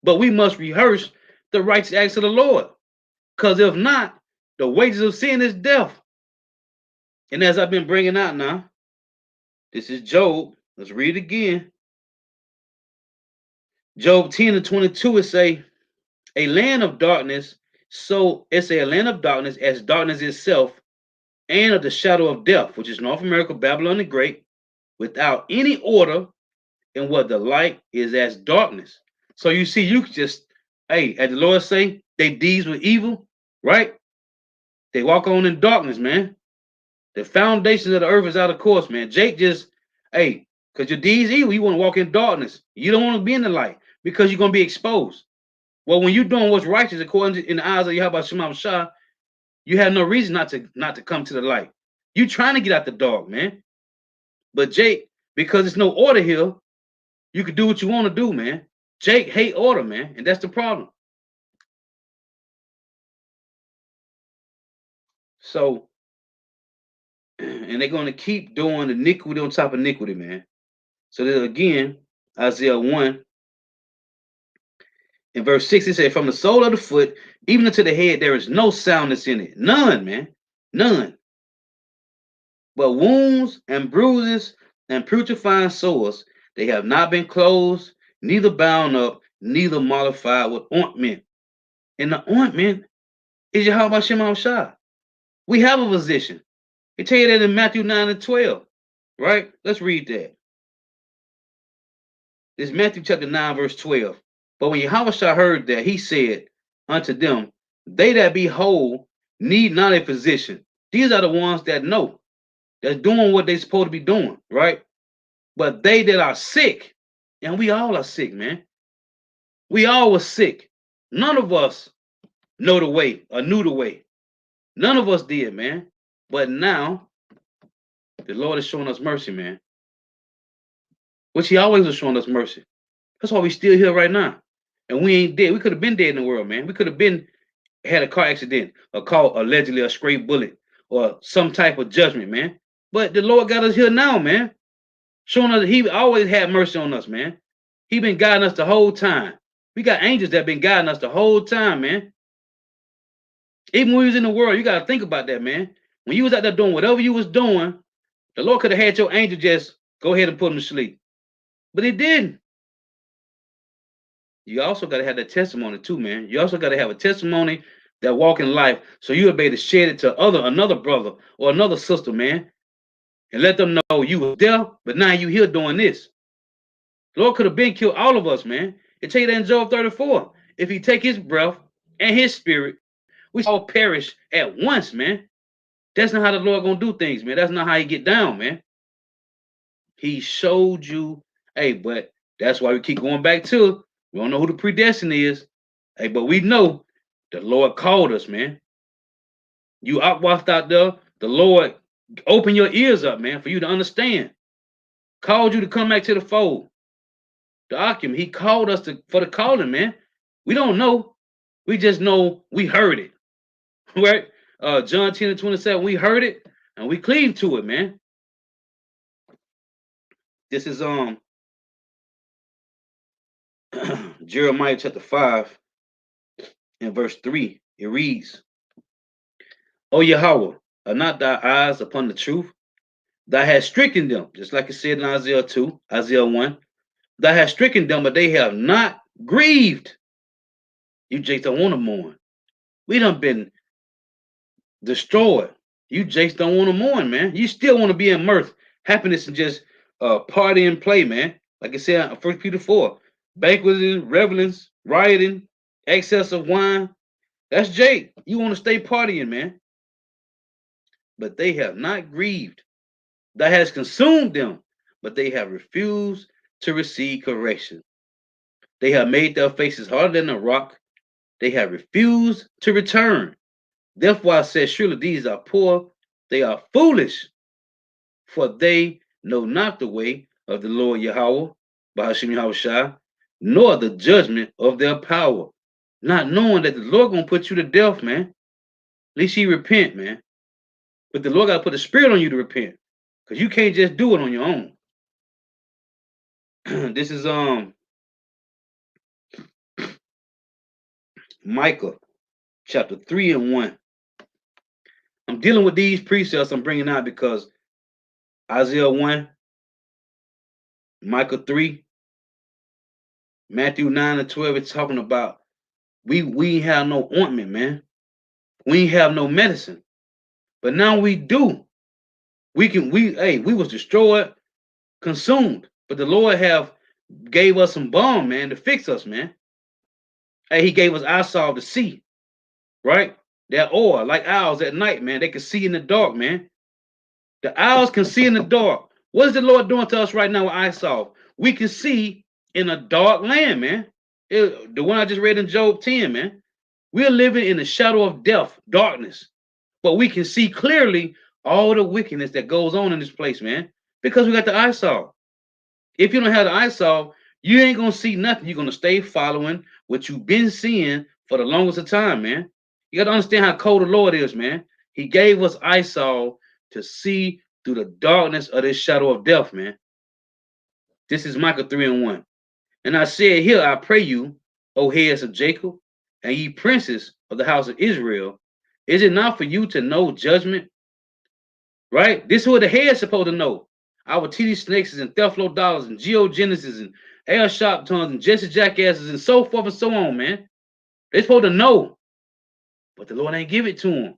but we must rehearse the righteous acts of the Lord. Because if not, the wages of sin is death. And as I've been bringing out now, this is Job. Let's read it again. Job 10 and 22, it say, a land of darkness, so it's a land of darkness as darkness itself, and of the shadow of death, which is North America, Babylon the Great, without any order, and what the light is as darkness. So you see, you just, hey, as the Lord say, they deeds were evil, right? They walk on in darkness, man. The foundations of the earth is out of course, man. Jake just, hey, because your deeds evil, you want to walk in darkness. You don't want to be in the light because you're going to be exposed. Well, when you're doing what's righteous according to in the eyes of Yahweh Shema Shah, you have no reason not to come to the light. You trying to get out the dark, man. But Jake, because there's no order here, you can do what you want to do, man. Jake hate order, man, and that's the problem. So, and they're going to keep doing iniquity on top of iniquity, man. So then again, Isaiah 1 in verse 6, it says, from the sole of the foot, even unto the head, there is no soundness in it. None, man. None. But wounds and bruises and putrefying sores, they have not been closed, neither bound up, neither mollified with ointment. And the ointment is Yahweh Shema Shah. We have a physician. They tell you that in Matthew 9 and 12, right? Let's read that. This is Matthew chapter 9, verse 12. But when Yahweh Shah heard that, he said unto them, they that be whole need not a physician. These are the ones that know, that's doing what they're supposed to be doing, right? But they that are sick, and we all are sick, man. We all were sick. None of us know the way or knew the way. None of us did, man. But now, the Lord is showing us mercy, man. Which he always was showing us mercy. That's why we still here right now. And we ain't dead. We could have been dead in the world, man. We could have been had a car accident, or caught allegedly a stray bullet, or some type of judgment, man. But the Lord got us here now, man. Showing us that he always had mercy on us, man. He been guiding us the whole time. We got angels that been guiding us the whole time, man. Even when we was in the world, you got to think about that, man. When you was out there doing whatever you was doing, the Lord could have had your angel just go ahead and put them to sleep. But he didn't. You also got to have that testimony too, man. You also got to have a testimony that walk in life, so you'll be able to share it to another brother or another sister, man, and let them know you were there, but now you here doing this. The Lord could have been killed all of us, man. It tell you that in Job 34. If he take his breath and his spirit, we all perish at once, man. That's not how the Lord gonna do things, man. That's not how he get down, man. He showed you, hey, but that's why we keep going back to, we don't know who the predestined is. Hey, but we know the Lord called us, man. You outwatched out there, the Lord open your ears up, man, for you to understand. Called you to come back to the fold. The Akim, he called us for the calling, man. We don't know. We just know we heard it. Right? John 10 and 27, we heard it and we cleaved to it, man. This is Jeremiah chapter 5 and verse 3. It reads, O Yahweh, are not thy eyes upon the truth? Thou hast stricken them, just like it said in Isaiah 2, Isaiah 1. Thou hast stricken them, but they have not grieved. You just don't want to mourn. We done been destroyed. You just don't want to mourn, man. You still want to be in mirth, happiness, and just party and play, man. Like it said in 1 Peter 4. Banqueting, revelings, rioting, excess of wine. That's Jake. You want to stay partying, man. But they have not grieved. That has consumed them, but they have refused to receive correction. They have made their faces harder than a rock. They have refused to return. Therefore I said, surely these are poor, they are foolish, for they know not the way of the Lord Yahweh, Bahashim Yahushua, nor the judgment of their power. Not knowing that the Lord gonna put you to death, man. At least you repent, man. But the Lord gotta put a spirit on you to repent. Because you can't just do it on your own. This is Micah chapter 3 and 1. I'm dealing with these precepts I'm bringing out because Isaiah 1, Micah 3, Matthew 9 and 12, it's talking about we have no ointment, man. We have no medicine. But now we do. We was destroyed, consumed. But the Lord have gave us some balm, man, to fix us, man. Hey, he gave us eyesight to see, right? That oil, like owls at night, man. They can see in the dark, man. The owls can see in the dark. What is the Lord doing to us right now with eyesight? We can see in a dark land, man. The one I just read in Job 10, man. We're living in the shadow of death, darkness. But we can see clearly all the wickedness that goes on in this place, man. Because we got the eyesight. If you don't have the eyesight, you ain't gonna see nothing. You're gonna stay following what you've been seeing for the longest of time, man. You gotta understand how cold the Lord is, man. He gave us eyesight to see through the darkness of this shadow of death, man. This is Micah 3 and 1. And I said, here I pray you, O heads of Jacob, and ye princes of the house of Israel, is it not for you to know judgment? Right? This is what the head's supposed to know. Our TD snakes and Theflo dollars and geogenesis and air shop tongues and Jesse jackasses and so forth and so on, man. They're supposed to know. But the Lord ain't give it to them.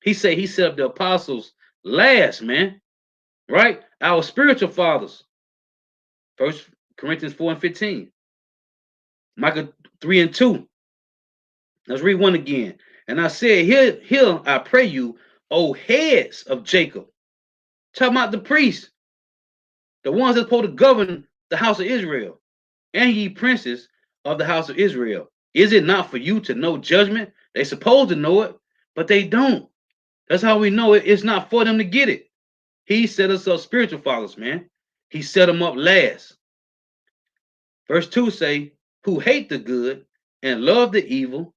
He said he set up the apostles last, man. Right? Our spiritual fathers. 1 Corinthians 4 and 15. Micah 3 and 2. Let's read one again. And I said, here I pray you, O heads of Jacob. Talking about the priests, the ones that's supposed to govern the house of Israel, and ye princes of the house of Israel. Is it not for you to know judgment? They supposed to know it, but they don't. That's how we know it. It's not for them to get it. He set us up spiritual fathers, man. He set them up last. Verse 2 say, who hate the good and love the evil,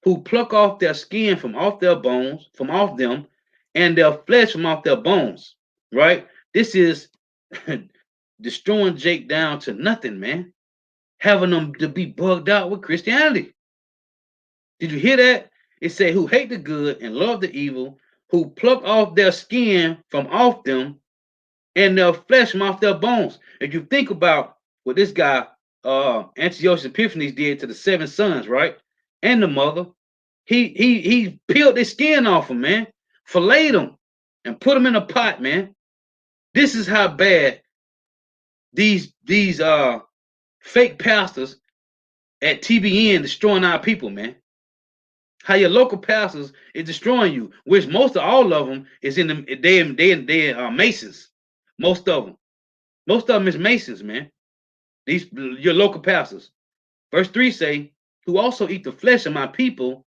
who pluck off their skin from off their bones, from off them, and their flesh from off their bones. Right? This is destroying Jake down to nothing, man. Having them to be bugged out with Christianity. Did you hear that? It said, who hate the good and love the evil, who pluck off their skin from off them, and their flesh from off their bones. If you think about what this guy, Antiochus Epiphanes, did to the 7 sons, right? And the mother, he peeled their skin off them, man, filleted them, and put them in a pot, man. This is how bad these fake pastors at TBN destroying our people, man. How your local pastors is destroying you, which most of all of them is in the they are Masons. Most of them is Masons, man. These your local pastors. Verse 3 say, who also eat the flesh of my people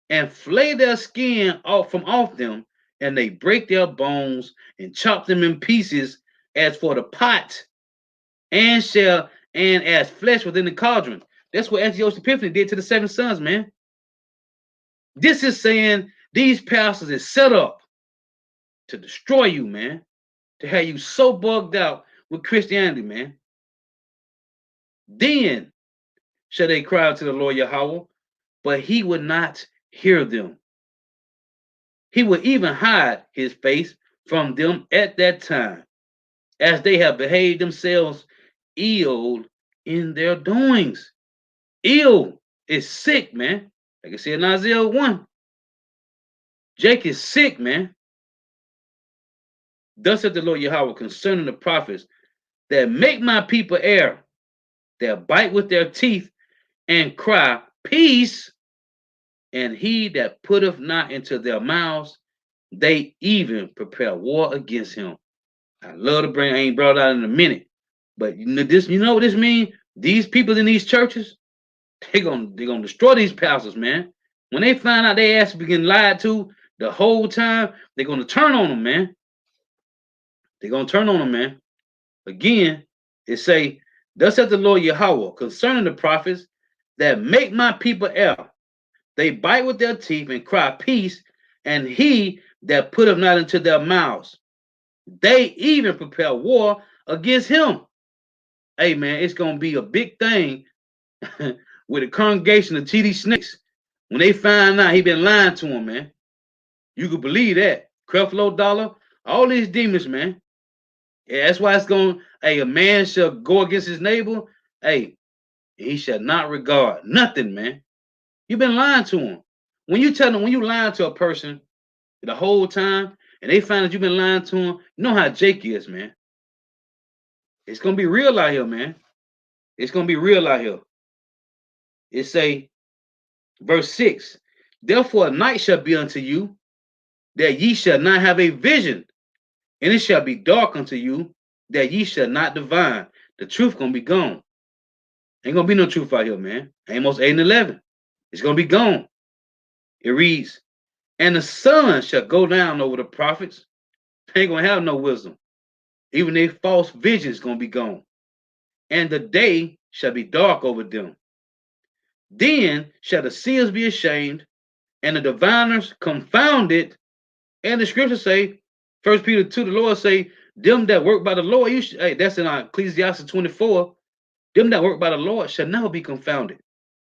and flay their skin from off them, and they break their bones and chop them in pieces as for the pot, and as flesh within the cauldron. That's what Antiochus Epiphanes did to the 7 sons, man. This is saying these pastors is set up to destroy you, man. To have you so bugged out with Christianity, man. Then shall they cry out to the Lord Yahweh, but he would not hear them. He would even hide his face from them at that time, as they have behaved themselves ill in their doings. Ill is sick, man. Like I said in Isaiah 1. Jake is sick, man. Thus said the Lord Yahweh concerning the prophets that make my people err, that bite with their teeth and cry, peace, and he that putteth not into their mouths, they even prepare war against him. I love to bring, I ain't brought out in a minute, But you know what this means? These people in these churches, they're gonna destroy these pastors, man. When they find out they ass be getting lied to the whole time, they're gonna turn on them, man. They're gonna turn on them, man. Again, it say, thus saith the Lord Yahweh concerning the prophets that make my people err. They bite with their teeth and cry peace, and he that putteth not into their mouths. They even prepare war against him. Hey man, it's gonna be a big thing with the congregation of TD Snakes when they find out he been lying to them, man. You could believe that. Creflo Dollar, all these demons, man. Yeah, that's why it's going. Hey, a man shall go against his neighbor. Hey, he shall not regard nothing, man. You've been lying to him. When you tell them, when you lying to a person the whole time, and they find that you've been lying to him, you know how Jake is, man. It's gonna be real out here, man. It's gonna be real out here. It say, verse 6, therefore a night shall be unto you, that ye shall not have a vision, and it shall be dark unto you, that ye shall not divine. The truth gonna be gone. Ain't gonna be no truth out here, man. Amos 8 and 11. It's gonna be gone. It reads, and the sun shall go down over the prophets. They ain't gonna have no wisdom. Even their false visions gonna be gone. And the day shall be dark over them. Then shall the seers be ashamed, and the diviners confounded. And the scriptures say, 1 Peter 2, the Lord say, them that work by the Lord, hey, that's in Ecclesiastes 24, them that work by the Lord shall never be confounded,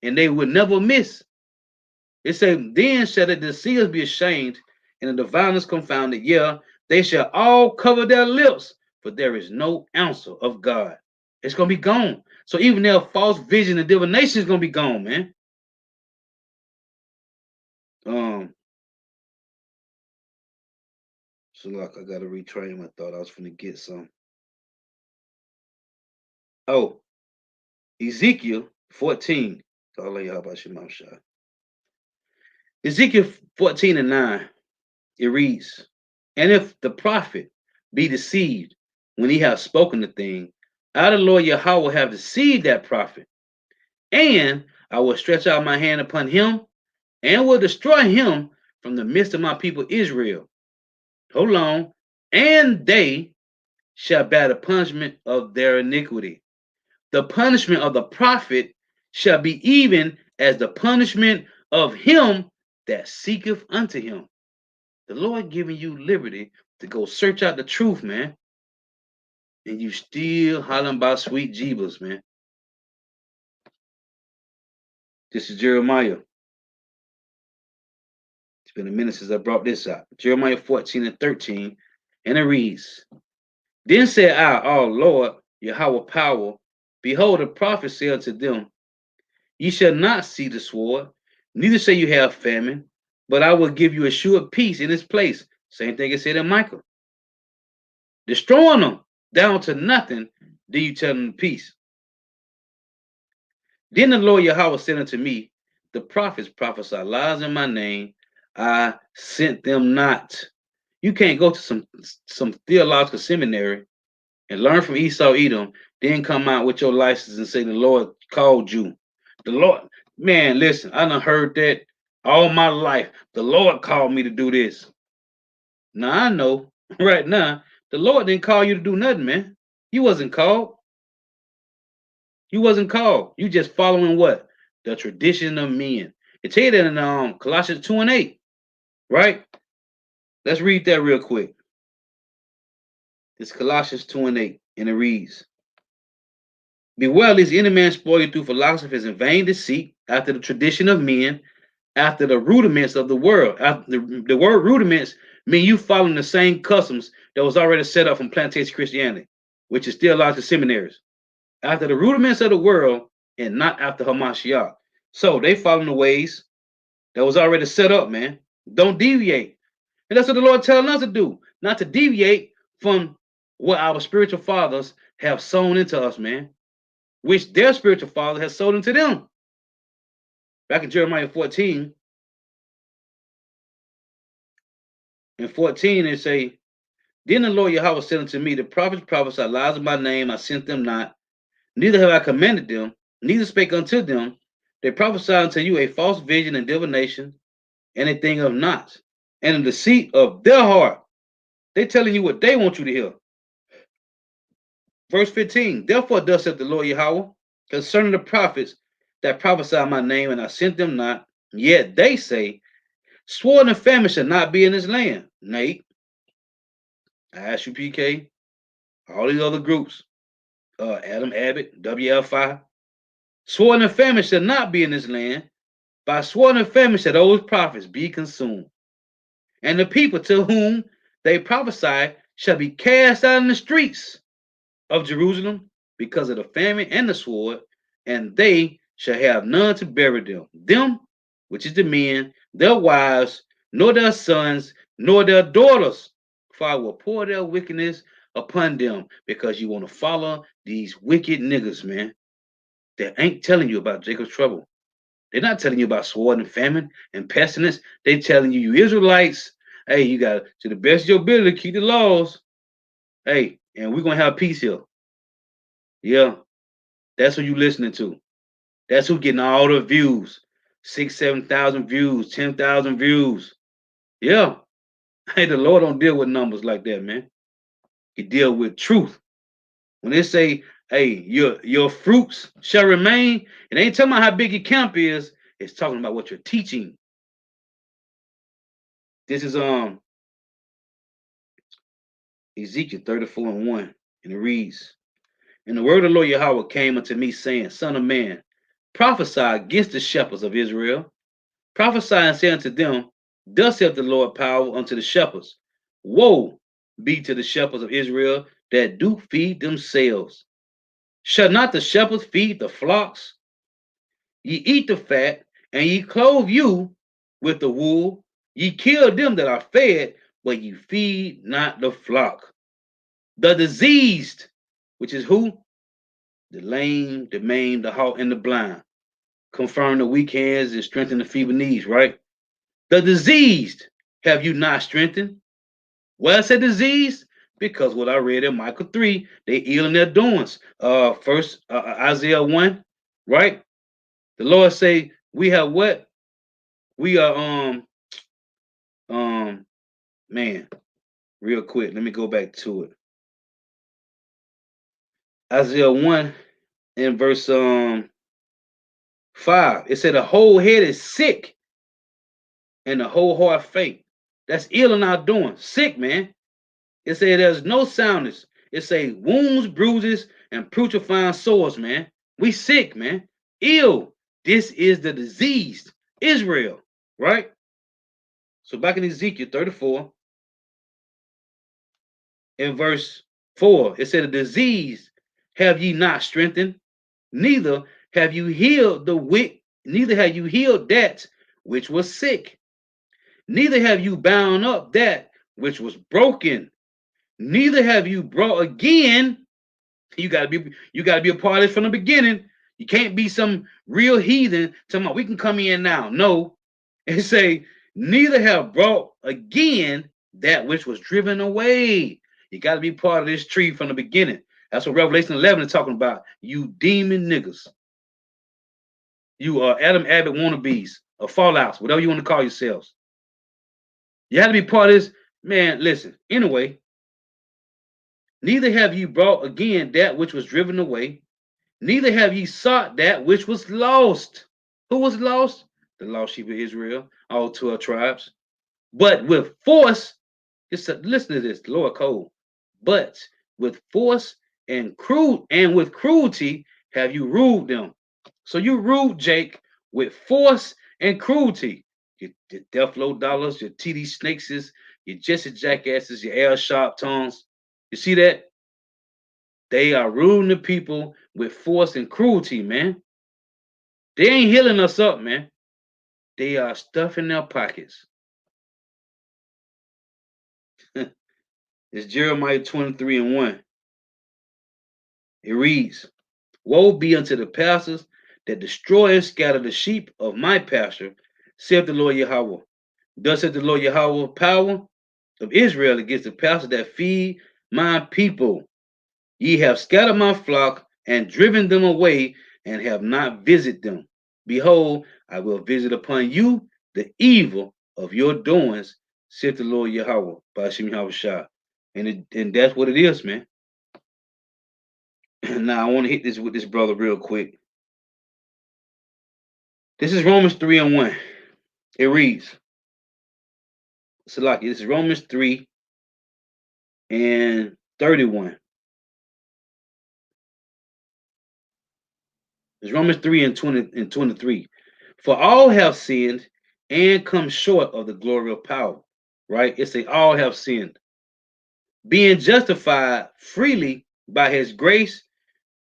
and they will never miss. It said, then shall the deceivers be ashamed, and the diviners confounded. Yeah, they shall all cover their lips, for there is no answer of God. It's gonna be gone. So even their false vision and divination is gonna be gone, man. So like I gotta retrain my thought. I was finna get some. Oh, Ezekiel 14. I'll lay you about your mouth shot. Ezekiel 14 and 9. It reads, and if the prophet be deceived when he hath spoken the thing, I the Lord Yahweh will have deceived that prophet, and I will stretch out my hand upon him, and will destroy him from the midst of my people Israel. Hold on. And they shall bear the punishment of their iniquity. The punishment of the prophet shall be even as the punishment of him that seeketh unto him. The Lord giving you liberty to go search out the truth, man. And you still hollering about sweet Jeebus, man. This is Jeremiah. It's been a minute since I brought this out. Jeremiah 14 and 13. And it reads, then said I, oh Lord, Yahweh power, behold, the prophet said unto them, ye shall not see the sword, neither shall you have famine, but I will give you a sure peace in its place. Same thing it said in Micah. Destroying them down to nothing, do you tell them peace? Then the Lord Yahweh said unto me, the prophets prophesy lies in my name. I sent them not. You can't go to some theological seminary and learn from Esau Edom, then come out with your license and say the Lord called you. The Lord, man, listen, I done heard that all my life. The Lord called me to do this. Now I know right now, the Lord didn't call you to do nothing, man. You wasn't called. You wasn't called. You just following what? The tradition of men. It tell you that in Colossians 2 and 8, right? Let's read that real quick. It's Colossians 2 and 8, and it reads, beware lest any man spoil you through philosophies and vain deceit, after the tradition of men, after the rudiments of the world. After the word rudiments mean you following the same customs that was already set up from Plantation Christianity, which is still lots of seminaries. After the rudiments of the world and not after Hamashiach. So they following the ways that was already set up, man. Don't deviate. And that's what the Lord telling us to do, not to deviate from what our spiritual fathers have sown into us, man, which their spiritual father has sown into them. Back in Jeremiah 14, in 14, it say, Then the Lord Yahweh said unto me, the prophets prophesy lies in my name, I sent them not, neither have I commanded them, neither spake unto them. They prophesy unto you a false vision and divination, and a thing of naught, and a deceit of their heart. They telling you what they want you to hear. Verse 15, therefore thus saith the Lord Yahweh, concerning the prophets that prophesy in my name, and I sent them not, yet they say, sword and famine shall not be in this land. Nate, I ask you, PK, all these other groups, Adam Abbott, WL5, sword and famine shall not be in this land. By sword and famine shall those prophets be consumed. And the people to whom they prophesy shall be cast out in the streets of Jerusalem because of the famine and the sword, and they shall have none to bury them. Them, which is the men, their wives, nor their sons, nor their daughters. For I will pour their wickedness upon them, because you want to follow these wicked niggas, man. They ain't telling you about Jacob's trouble. They're not telling you about sword and famine and pestilence. They telling you, you Israelites, hey, you got to the best of your ability, keep the laws. Hey, and we're gonna have peace here. Yeah, that's who you listening to. That's who getting all the views. 6, 7,000 views, 10,000 views. Yeah. Hey, the Lord don't deal with numbers like that, man. He deal with truth. When they say, hey, your fruits shall remain, it ain't talking about how big your camp is. It's talking about what you're teaching. This is Ezekiel 34:1, and it reads, and the word of the Lord Yahweh came unto me, saying, son of man, prophesy against the shepherds of Israel. Prophesy and say unto them, thus saith the Lord power unto the shepherds. Woe be to the shepherds of Israel that do feed themselves. Shall not the shepherds feed the flocks? Ye eat the fat, and ye clothe you with the wool. Ye kill them that are fed, but ye feed not the flock. The diseased, which is who? The lame, the maimed, the halt, and the blind. Confirm the weak hands and strengthen the feeble knees, right? The diseased have you not strengthened? Well, I said diseased because what I read in Michael 3, they ill in their doings. First Isaiah 1, right? The Lord say we have what? We are man, real quick. Let me go back to it. Isaiah 1 in verse 5. It said the whole head is sick and the whole heart faint. That's ill in our doing. Sick, man. It said there's no soundness. It say wounds, bruises, and putrefying sores, man. We sick, man. Ill. This is the diseased Israel, right? So back in Ezekiel 34, in verse 4, it said, the disease have ye not strengthened, neither have you healed the wick, neither have you healed that which was sick, neither have you bound up that which was broken, neither have you brought again. You gotta be a part of this from the beginning. You can't be some real heathen talking about we can come in now. No, it say neither have brought again that which was driven away. You got to be part of this tree from the beginning. That's what Revelation 11 is talking about. You demon niggas. You are Adam Abbott wannabes or fallouts, whatever you want to call yourselves. You have to be part of this. Man, listen. Anyway, neither have you brought again that which was driven away, neither have ye sought that which was lost. Who was lost? The lost sheep of Israel, all 12 tribes. But with force, listen to this, Lord Cole. But with force and with cruelty have you ruled them. So you ruled Jake with force and cruelty. Your Death Low Dollars, your TD Snakeses, your Jesse Jackasses, your L Sharp Tongues. You see that? They are ruling the people with force and cruelty, man. They ain't healing us up, man. They are stuffing their pockets. It's Jeremiah 23:1. It reads, woe be unto the pastors that destroy and scatter the sheep of my pasture, saith the Lord Yahweh. Thus saith the Lord Yahweh, power of Israel against the pastors that feed my people. Ye have scattered my flock and driven them away, and have not visited them. Behold, I will visit upon you the evil of your doings, saith the Lord Yahweh, Bashim Yahweh. And that's what it is, man. Now I want to hit this with this brother real quick. This is Romans 3 and 1. It reads, Salaki, this is Romans 3 and 31. It's Romans 3 and 20 and 23. For all have sinned and come short of the glory of power. Right? It's a all have sinned. Being justified freely by his grace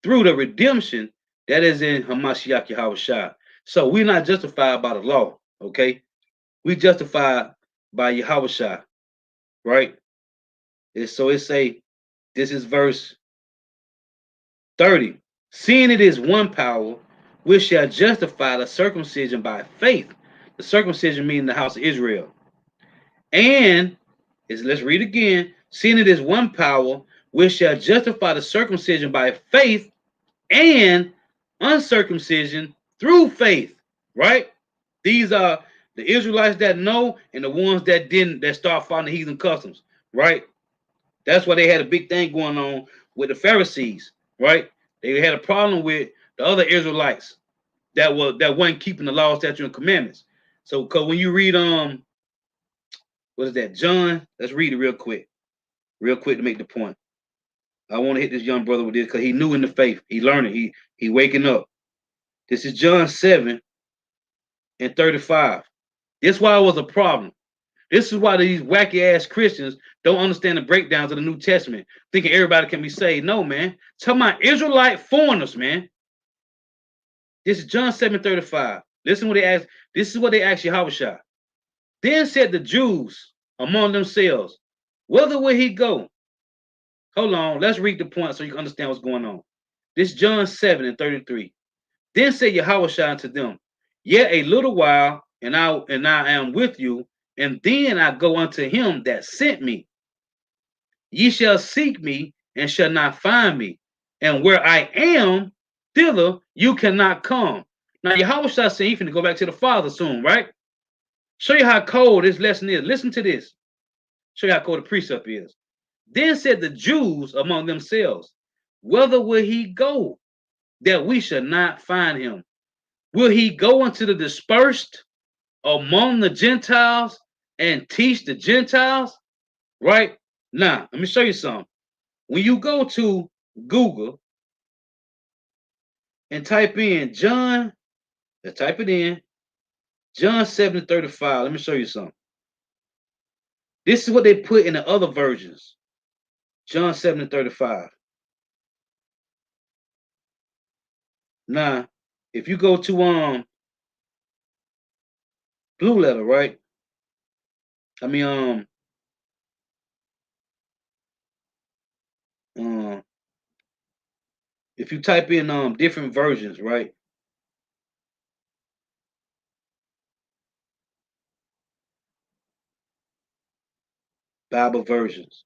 through the redemption that is in Hamashiach Yahweh. So we're not justified by the law, okay? We justified by Yahweh, right? So it say, this is verse 30. Seeing it is one power, which shall justify the circumcision by faith. The circumcision meaning the house of Israel. And let's read again. Seeing it is one power, which shall justify the circumcision by faith and uncircumcision through faith. Right? These are the Israelites that know and the ones that didn't, that start following the heathen customs. Right? That's why they had a big thing going on with the Pharisees. Right? They had a problem with the other Israelites that wasn't keeping the law, statutes, and commandments. So, because when you read what is that, John? Let's read it real quick to make the point. I want to hit this young brother with this because he new in the faith. He learning. He waking up. This is John 7 and 35. This is why it was a problem. This is why these wacky ass Christians don't understand the breakdowns of the New Testament, thinking everybody can be saved. No, man. Talking about Israelite foreigners, man. This is John 7:35. Listen what they asked. This is what they asked Yahweh. Then said the Jews among themselves, whither will he go? Hold on, let's read the point so you can understand what's going on. This John 7 and 33. Then said Yahweh unto them, yet a little while, and I am with you, and then I go unto him that sent me. Ye shall seek me and shall not find me, and where I am, thither you cannot come. Now Yahweh said he's finna go back to the Father soon, right? Show you how cold this lesson is. Listen to this. Show you how cold the precept is. Then said the Jews among themselves, whither will he go, that we shall not find him? Will he go unto the dispersed among the Gentiles and teach the Gentiles? Right? Now, let me show you something. When you go to Google and type in John, type it in, John 7:35. Let me show you something. This is what they put in the other versions. John 7:35. Now, if you go to Blue Letter, right? I mean if you type in different versions, right? Bible versions.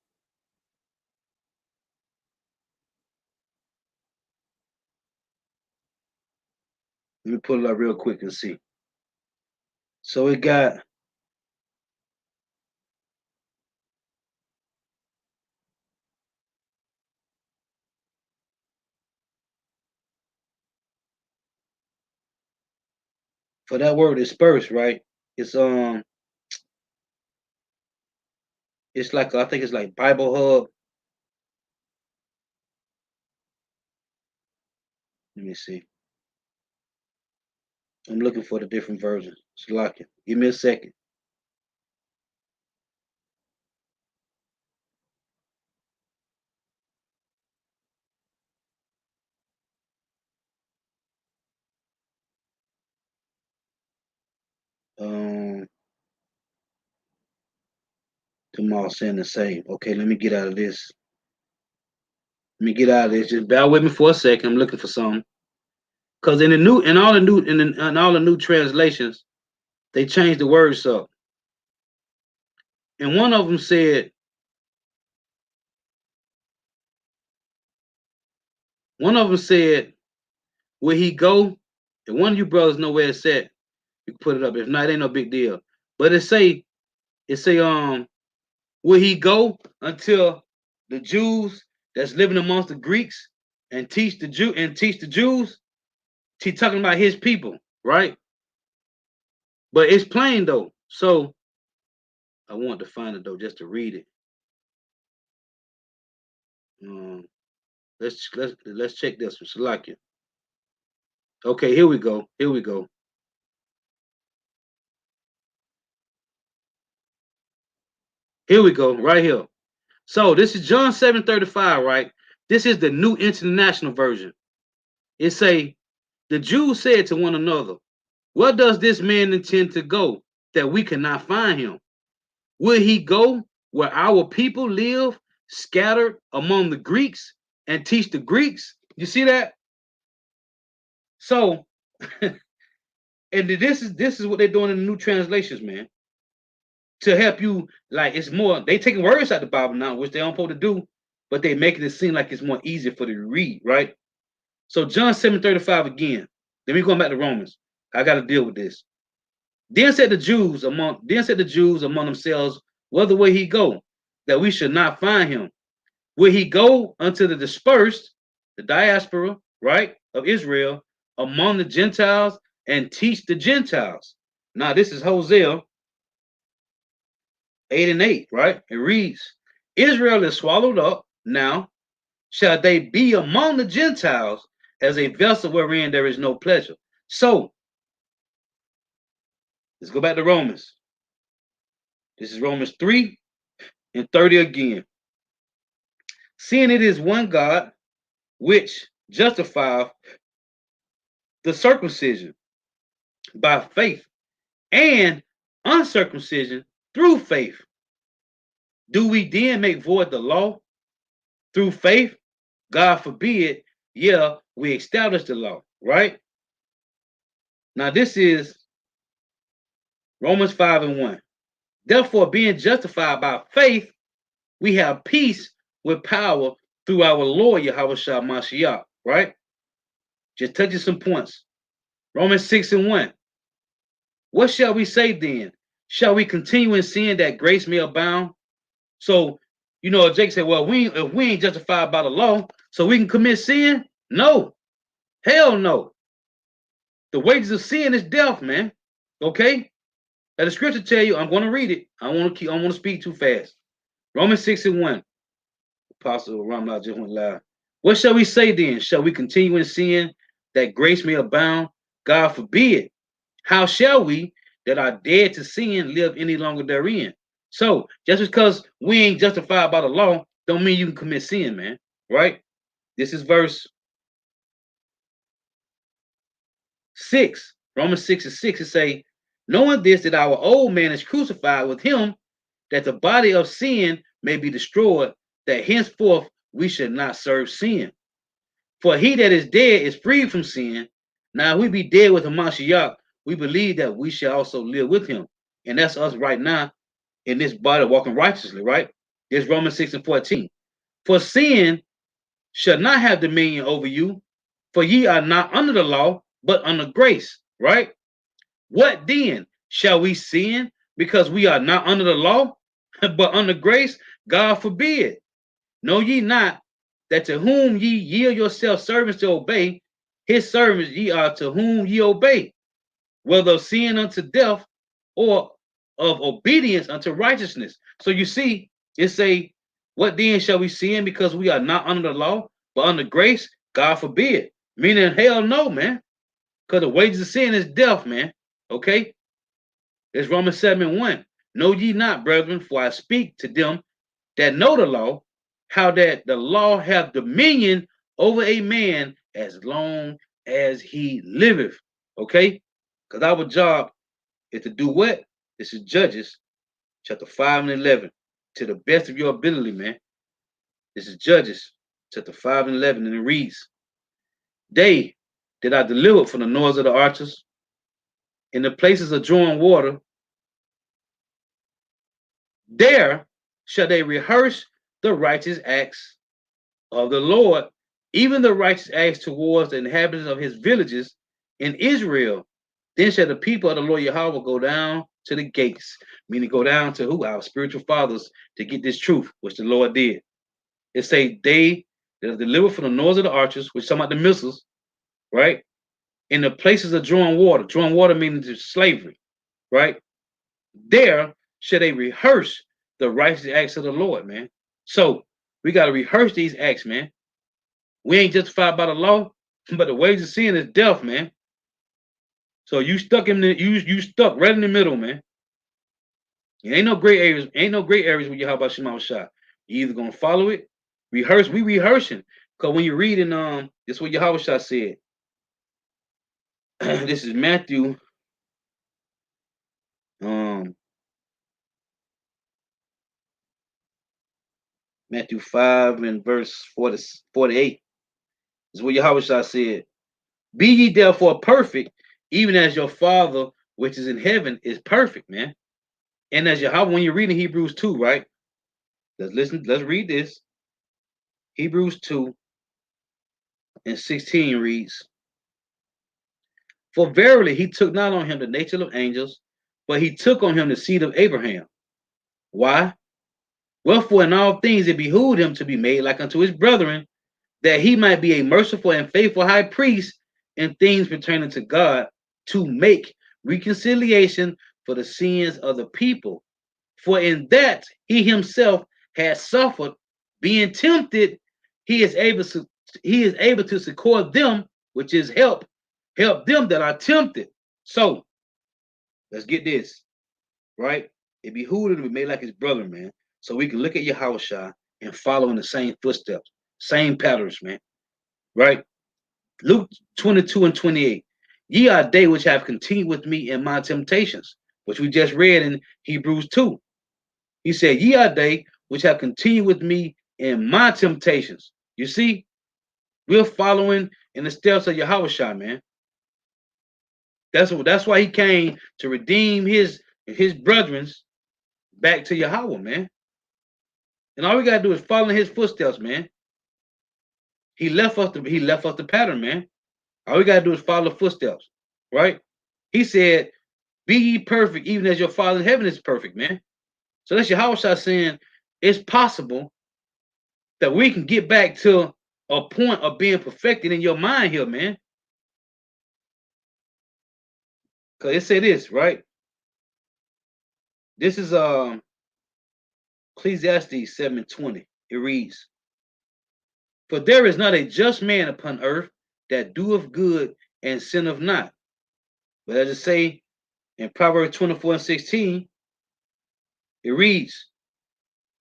Let me pull it up real quick and see. So it got for that word disperse, right? It's like I think it's like Bible Hub. Let me see. I'm looking for the different versions. Slock it. Give me a second. Tomorrow saying the same. Okay, let me get out of this. Let me get out of this. Just bear with me for a second. I'm looking for something. Because in all the new translations, they changed the words up. And one of them said, "Will he go?" And one of you brothers know where it's at. You can put it up. If not, it ain't no big deal. But it say, will he go until the Jews that's living amongst the Greeks and teach the Jews? He's talking about his people, right? But it's plain though. So I want to find it though, just to read it. Um, let's check this one. Salakia. Okay, here we go. Here we go. Here we go. Right here. So this is John 7:35, right? This is the New International Version. It say, the Jews said to one another, "Where does this man intend to go that we cannot find him? Will he go where our people live, scattered among the Greeks, and teach the Greeks?" You see that? So, and this is what they're doing in the new translations, man. To help you, like it's more, they taking words out the Bible now, which they don't supposed to do, but they making it seem like it's more easier for you to read, right? So John 7:35 again. Then we going back to Romans. I got to deal with this. Then said the Jews among themselves, "Whether will he go, that we should not find him? Will he go unto the dispersed, the diaspora, right, of Israel, among the Gentiles, and teach the Gentiles?" Now this is Hosea 8:8, right? It reads, "Israel is swallowed up. Now shall they be among the Gentiles as a vessel wherein there is no pleasure." So let's go back to Romans. This is Romans 3:30 again. "Seeing it is one God which justifieth the circumcision by faith, and uncircumcision through faith. Do we then make void the law through faith? God forbid. Yeah, we establish the law," right? Now this is Romans 5:1. "Therefore, being justified by faith, we have peace with power through our Lord Yahweh Shah Mashiach," right? Just touching some points. Romans 6:1. "What shall we say then? Shall we continue in sin that grace may abound?" So, Jake said, "Well, if we ain't justified by the law, so we can commit sin?" No, hell no. The wages of sin is death, man. Okay? Now the scripture tell you, I'm going to read it. I want to speak too fast. Romans 6:1. Apostle Ramlah just went live. "What shall we say then? Shall we continue in sin that grace may abound? God forbid. How shall we that are dead to sin live any longer therein?" So just because we ain't justified by the law, don't mean you can commit sin, man. Right? This is verse 6. Romans 6:6. It say, "Knowing this, that our old man is crucified with him, that the body of sin may be destroyed, that henceforth we should not serve sin. For he that is dead is freed from sin. Now if we be dead with Hamashiach, we believe that we shall also live with him." And that's us right now in this body walking righteously, right? It's Romans 6:14. "For sin shall not have dominion over you, for ye are not under the law, but under grace," right? "What then? Shall we sin because we are not under the law, but under grace? God forbid. Know ye not that to whom ye yield yourselves servants to obey, his servants ye are to whom ye obey, whether of sin unto death or of obedience unto righteousness." So you see, it say, "What then shall we sin because we are not under the law, but under grace? God forbid." Meaning, hell no, man. Because the wages of sin is death, man. Okay? It's Romans 7:1. "Know ye not, brethren, for I speak to them that know the law, how that the law hath dominion over a man as long as he liveth." Okay? Because our job is to do what? This is Judges chapter 5:11. To the best of your ability, man. This is Judges chapter 5:11, and it reads, "They that I delivered from the noise of the archers in the places of drawing water, There shall they rehearse the righteous acts of the Lord, even the righteous acts towards the inhabitants of his villages in Israel. Then shall the people of the Lord Yahweh go down to the gates, meaning go down to who? Our spiritual fathers, to get this truth, which the Lord did. It say they that are delivered from the noise of the archers, which talking about the missiles, right? In the places of drawing water meaning slavery, right? There shall they rehearse the righteous acts of the Lord, man. So we got to rehearse these acts, man. We ain't justified by the law, but the wages of sin is death, man. So you stuck in the you stuck right in the middle, man. Ain't no gray areas. Ain't no gray areas with Yahweh Shema Shah. You either gonna follow it, rehearse. We rehearsing, cause when you're reading, this is what Yahweh Shah said. This is Matthew, Matthew 5 and verse 48. This is what Yahweh Shah said. Be ye therefore perfect, even as your Father which is in heaven is perfect, man. And as Yahweh, when you're reading Hebrews 2, right? Let's listen, let's read this. Hebrews 2 and 16 reads, for verily he took not on him the nature of angels, but he took on him the seed of Abraham. Why? Wherefore in all things it behooved him to be made like unto his brethren, that he might be a merciful and faithful high priest in things pertaining to God, to make reconciliation for the sins of the people. For in that he himself has suffered, being tempted, he is able to succor them, which is help them that are tempted. So let's get this right. It behooved him to be made like his brother, man. So we can look at Yahushua and follow in the same footsteps, same patterns, man. Right? Luke 22 and 28. Ye are they which have continued with me in my temptations, which we just read in Hebrews 2. He said, ye are they which have continued with me in my temptations. You see, we're following in the steps of Yahushua, man. That's why he came to redeem his brethren back to Yahweh, man. And all we gotta do is follow in his footsteps, man. He left us the pattern, man. All we gotta do is follow the footsteps, right? He said, be ye perfect, even as your Father in heaven is perfect, man. So that's Yahweh saying it's possible that we can get back to a point of being perfected in your mind here, man. Because it said this, right? This is Ecclesiastes 7:20. It reads, for there is not a just man upon earth that doeth good and sinneth not. But as it say in Proverbs 24 and 16, it reads,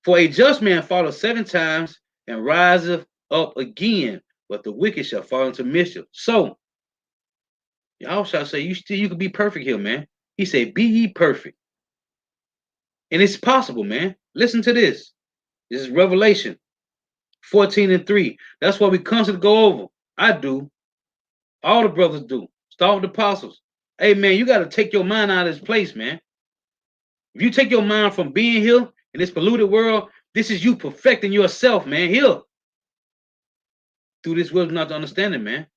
for a just man falleth 7 times and riseth up again, but the wicked shall fall into mischief. So, y'all shall say, you can be perfect here, man. He said, be ye perfect. And it's possible, man. Listen to this. This is Revelation 14 and 3. That's what we constantly go over. I do. All the brothers do. Start with the apostles. Hey, man, you got to take your mind out of this place, man. If you take your mind from being here in this polluted world, this is you perfecting yourself, man, here. Through this wisdom not understanding, man.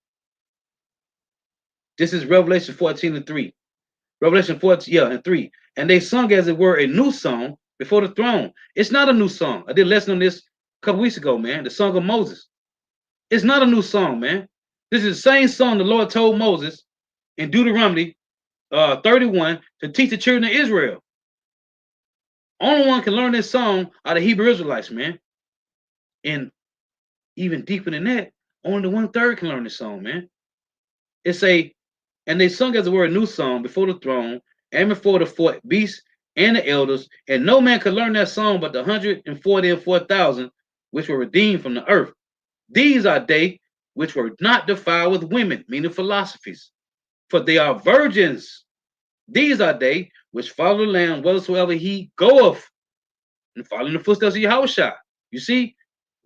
This is Revelation 14 and 3. Revelation 14, yeah, and 3. And they sung, as it were, a new song before the throne. It's not a new song. I did a lesson on this a couple weeks ago, man. The song of Moses. It's not a new song, man. This is the same song the Lord told Moses in Deuteronomy 31 to teach the children of Israel. Only one can learn this song are the Hebrew Israelites, man. And even deeper than that, only the 1/3 can learn this song, man. It's and they sung, as it were, a new song before the throne and before the 4 beasts and the elders, and no man could learn that song but the 144,000 which were redeemed from the earth. These are they which were not defiled with women, meaning philosophies, for they are virgins. These are they which follow the Lamb whithersoever he goeth, and following the footsteps of Yahushua. You see,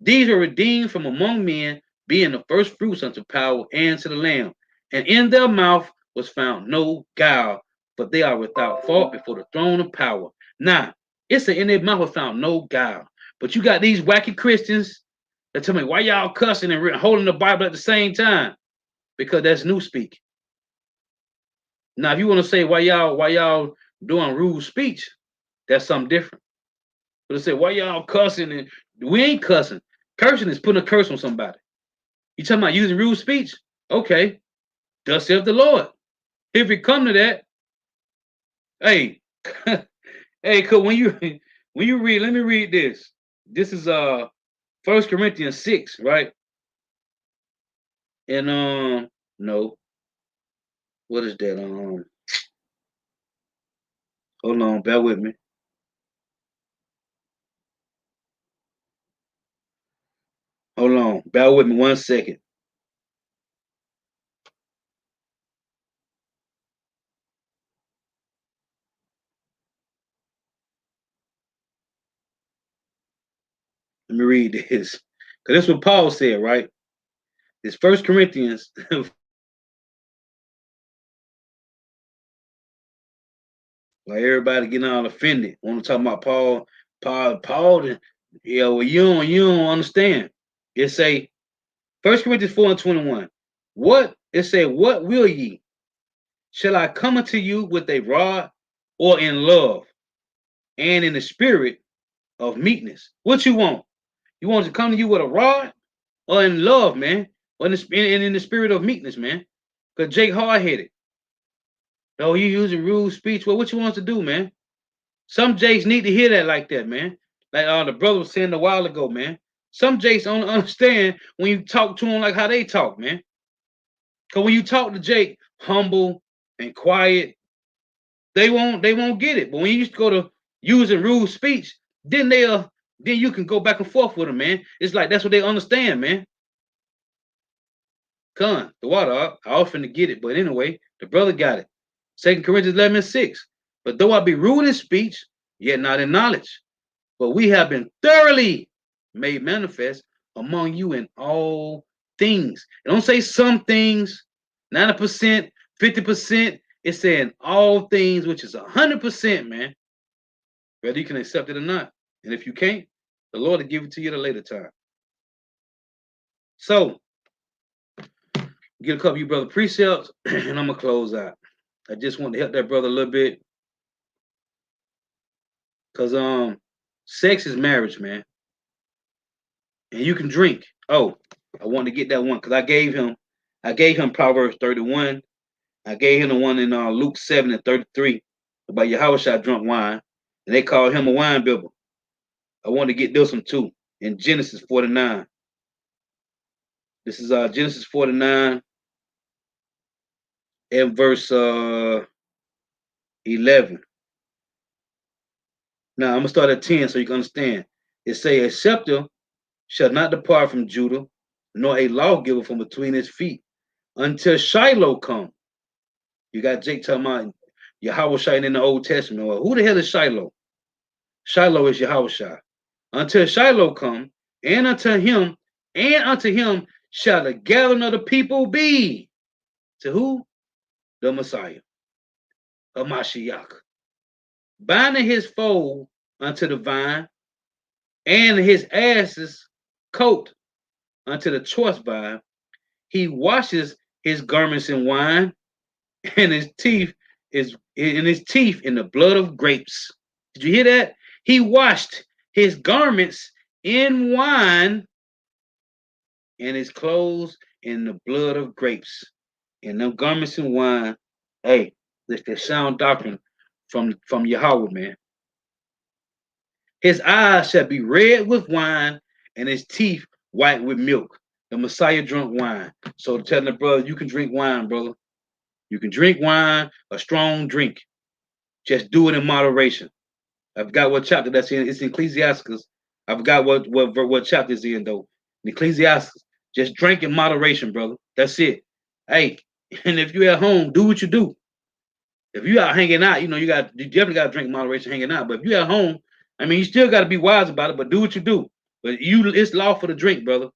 these are redeemed from among men, being the first fruits unto power and to the Lamb. And in their mouth was found no guile, for they are without fault before the throne of power. Now, It's in their mouth was found no guile. But you got these wacky Christians that tell me, why y'all cussing and holding the Bible at the same time? Because that's new speak. Now, if you want to say why y'all doing rude speech, that's something different. But to say why y'all cussing, and we ain't cussing. Cursing is putting a curse on somebody. You talking about using rude speech? Okay, thus saith the Lord. If it come to that, hey, hey, cause when you read, let me read this. This is 1 Corinthians 6, right? And no, what is that? Hold on, bear with me. Hold on, bear with me 1 second. Let me read this. Because this is what Paul said, right? It's 1 Corinthians. Like everybody getting all offended. Want to talk about Paul. Yeah, well, you don't understand. It say 1 Corinthians 4 and 21. What it say? What will ye? Shall I come unto you with a rod, or in love, and in the spirit of meekness? What you want? You want to come to you with a rod, or in love, man, or in the spirit of meekness, man? Because Jake hard headed. Oh, you using rude speech. Well, what you want to do, man? Some Jakes need to hear that like that, man. Like the brother was saying a while ago, man. Some Jakes don't understand when you talk to them like how they talk, man. Because when you talk to Jake humble and quiet, they won't get it. But when you used to go to using rude speech, then then you can go back and forth with them, man. It's like that's what they understand, man. The water up. I often get it, but anyway, the brother got it. 2 Corinthians 11 and 6. But though I be rude in speech, yet not in knowledge. But we have been thoroughly made manifest among you in all things. It don't say some things, 90%, 50%. It's saying all things, which is 100%, man. Whether you can accept it or not. And if you can't, the Lord will give it to you at a later time. So, get a couple of you brother precepts, and I'm going to close out. I just want to help that brother a little bit. Because sex is marriage, man. And you can drink. Oh, I want to get that one because I gave him Proverbs 31. I gave him the one in Luke 7 and 33 about Yahushua drunk wine. And they called him a wine bibber. I want to get this one too in Genesis 49. This is Genesis 49 and verse 11. Now I'm gonna start at 10 so you can understand. It say, a scepter shall not depart from Judah, nor a lawgiver from between his feet, until Shiloh come. You got Jake talking about Yahushua in the Old Testament. Well, who the hell is Shiloh? Shiloh is Yahushua. Until Shiloh come, and unto him shall the gathering of the people be. To who? The Messiah, of Mashiach. Binding his foal unto the vine, and his ass's coat unto the choice vine. He washes his garments in wine, and his teeth in the blood of grapes. Did you hear that? He washed his garments in wine, and his clothes in the blood of grapes. And them garments in wine, hey, this the sound doctrine from Yahweh, man. His eyes shall be red with wine, and his teeth white with milk. The Messiah drunk wine. So telling the brother, you can drink wine, brother. You can drink wine, a strong drink. Just do it in moderation. I forgot what chapter that's in. It's Ecclesiastes. I forgot what chapter it's in though. In Ecclesiastes. Just drink in moderation, brother. That's it. Hey, and if you're at home, do what you do. If you out hanging out, you definitely got to drink in moderation hanging out. But if you're at home, I mean, you still got to be wise about it. But do what you do. But it's lawful to drink, brother.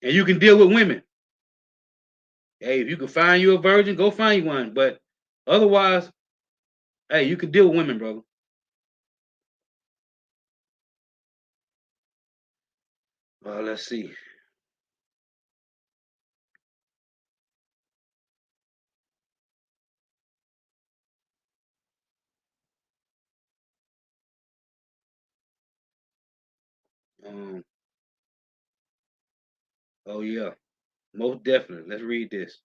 And you can deal with women. Hey, if you can find you a virgin, go find you one. But otherwise, hey, you can deal with women, brother. Let's see. Um, oh yeah, most definitely. Let's read this.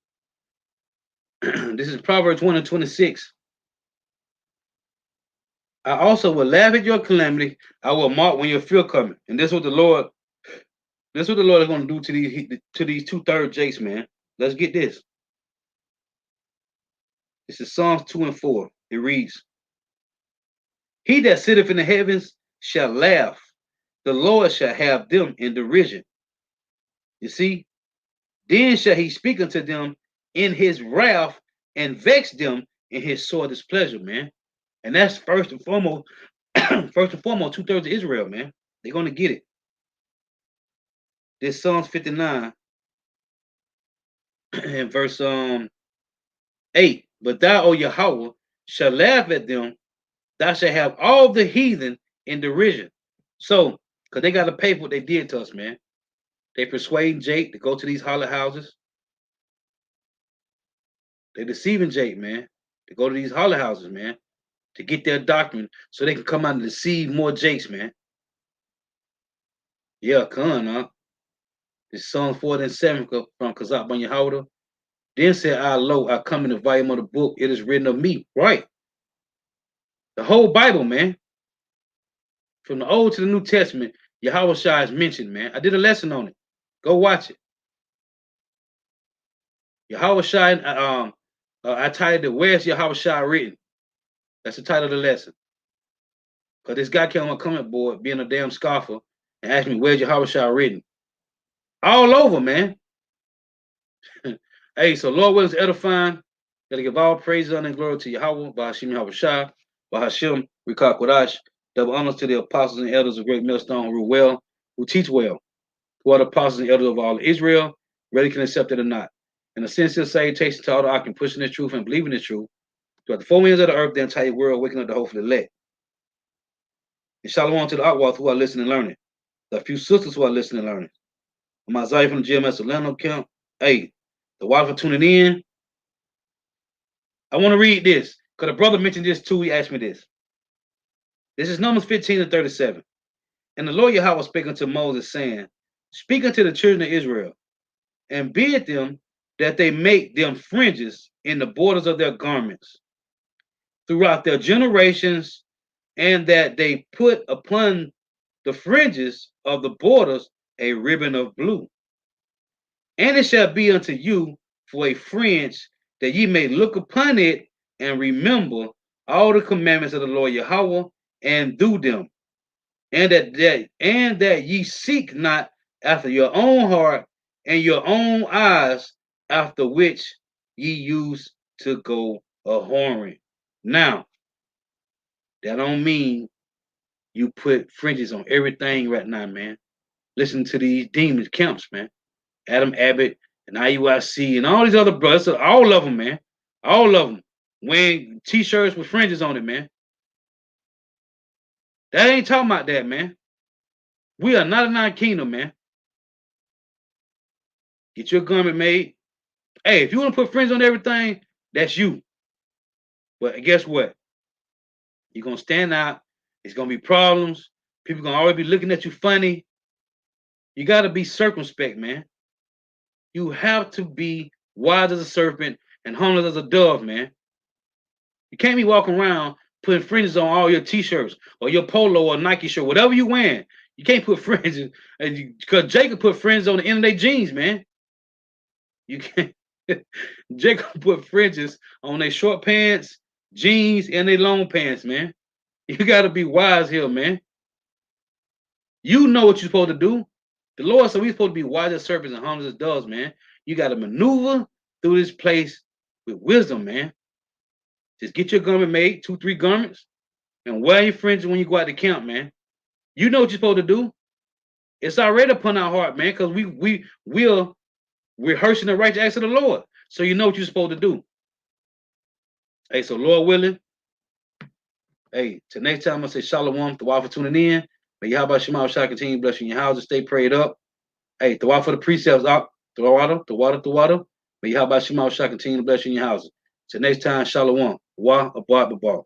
This is Proverbs 1 and 26. I also will laugh at your calamity. I will mock when your fear coming. And this is what the Lord is going to do to these 2/3 jakes, man. Let's get this. This is Psalms 2 and 4. It reads, He that sitteth in the heavens shall laugh. The Lord shall have them in derision. You see? Then shall he speak unto them in his wrath and vex them in his sore displeasure, man. And that's first and foremost, 2/3 of Israel, man. They're gonna get it. This Psalms 59 and verse 8. But thou, O Yahweh, shall laugh at them, thou shalt have all the heathen in derision. So, because they gotta pay for what they did to us, man. They persuading Jake to go to these holler houses. They deceiving Jake, man, to go to these holler houses, man, to get their doctrine so they can come out and deceive more Jakes, man. Yeah, come huh? This Psalm 4 and 7 from Kazak Ben Yehuda. Then said I, lo, I come in the volume of the book, it is written of me. Right. The whole Bible, man. From the Old to the New Testament, Yahweh Shai is mentioned, man. I did a lesson on it. Go watch it. Yahweh Shai, I titled it, Where's Yahweh Shai written? That's the title of the lesson. Because this guy came on my comment board being a damn scoffer and asked me, where's Yahweh Shai written? All over, man. Hey, so Lord willing is edifying. Gotta give all praise, honor, and glory to Yahweh, Bahashim Yahweh Shai, Bahashim, Rikak Wadash. Double honors to the apostles and elders of Great Millstone who rule well, who teach well, who are the apostles and elders of all Israel, whether can accept it or not. And a sincere salutation to all the Akim pushing this truth and believing this truth. Throughout the four winds of the earth, the entire world, waking up the hope for the elect. And shalom to the Outwalls who are listening and learning. The few sisters who are listening and learning. I'm Isaiah from the GMS Orlando camp. Hey, the water for tuning in. I want to read this because the brother mentioned this too. He asked me this. This is Numbers 15 and 37. And the Lord Yahweh spake unto Moses, saying, Speak unto the children of Israel, and bid them that they make them fringes in the borders of their garments throughout their generations, and that they put upon the fringes of the borders a ribbon of blue. And it shall be unto you for a fringe, that ye may look upon it and remember all the commandments of the Lord Yahweh and do them, and that ye seek not after your own heart and your own eyes, after which ye used to go a whoring. Now, that don't mean you put fringes on everything right now, man. Listen to these demons camps, man. Adam Abbott and IUIC and all these other brothers, all of them, man. All of them wearing t-shirts with fringes on it, man. That ain't talking about that, man. We are not in our kingdom, man. Get your garment made. Hey, if you want to put fringes on everything, that's you. But guess what? You're going to stand out. It's going to be problems. People going to always be looking at you funny. You got to be circumspect, man. You have to be wise as a serpent and harmless as a dove, man. You can't be walking around putting fringes on all your t-shirts or your polo or Nike shirt, whatever you wearing. You can't put fringes because Jacob put fringes on the end of their jeans, man. You can't. Jacob put fringes on their short pants, jeans, and their long pants, man. You got to be wise here, man. You know what you're supposed to do. The Lord said we're supposed to be wise as serpents and harmless as doves, man. You got to maneuver through this place with wisdom, man. Just get your garment made, 2, 3 garments, and wear your fringes when you go out to camp, man. You know what you're supposed to do. It's already upon our heart, man, because we're rehearsing the righteous acts of the Lord. So you know what you're supposed to do. Hey, so Lord willing, hey, till next time I say shalom, the wife for tuning in. May Yahweh Shema Shah continue blessing your houses. Stay prayed up. Hey, the water for the precepts out. The water, the water, the water. May Yahweh Shema shall continue to bless you in your houses. Till next time, Shalom. Wa abad babal.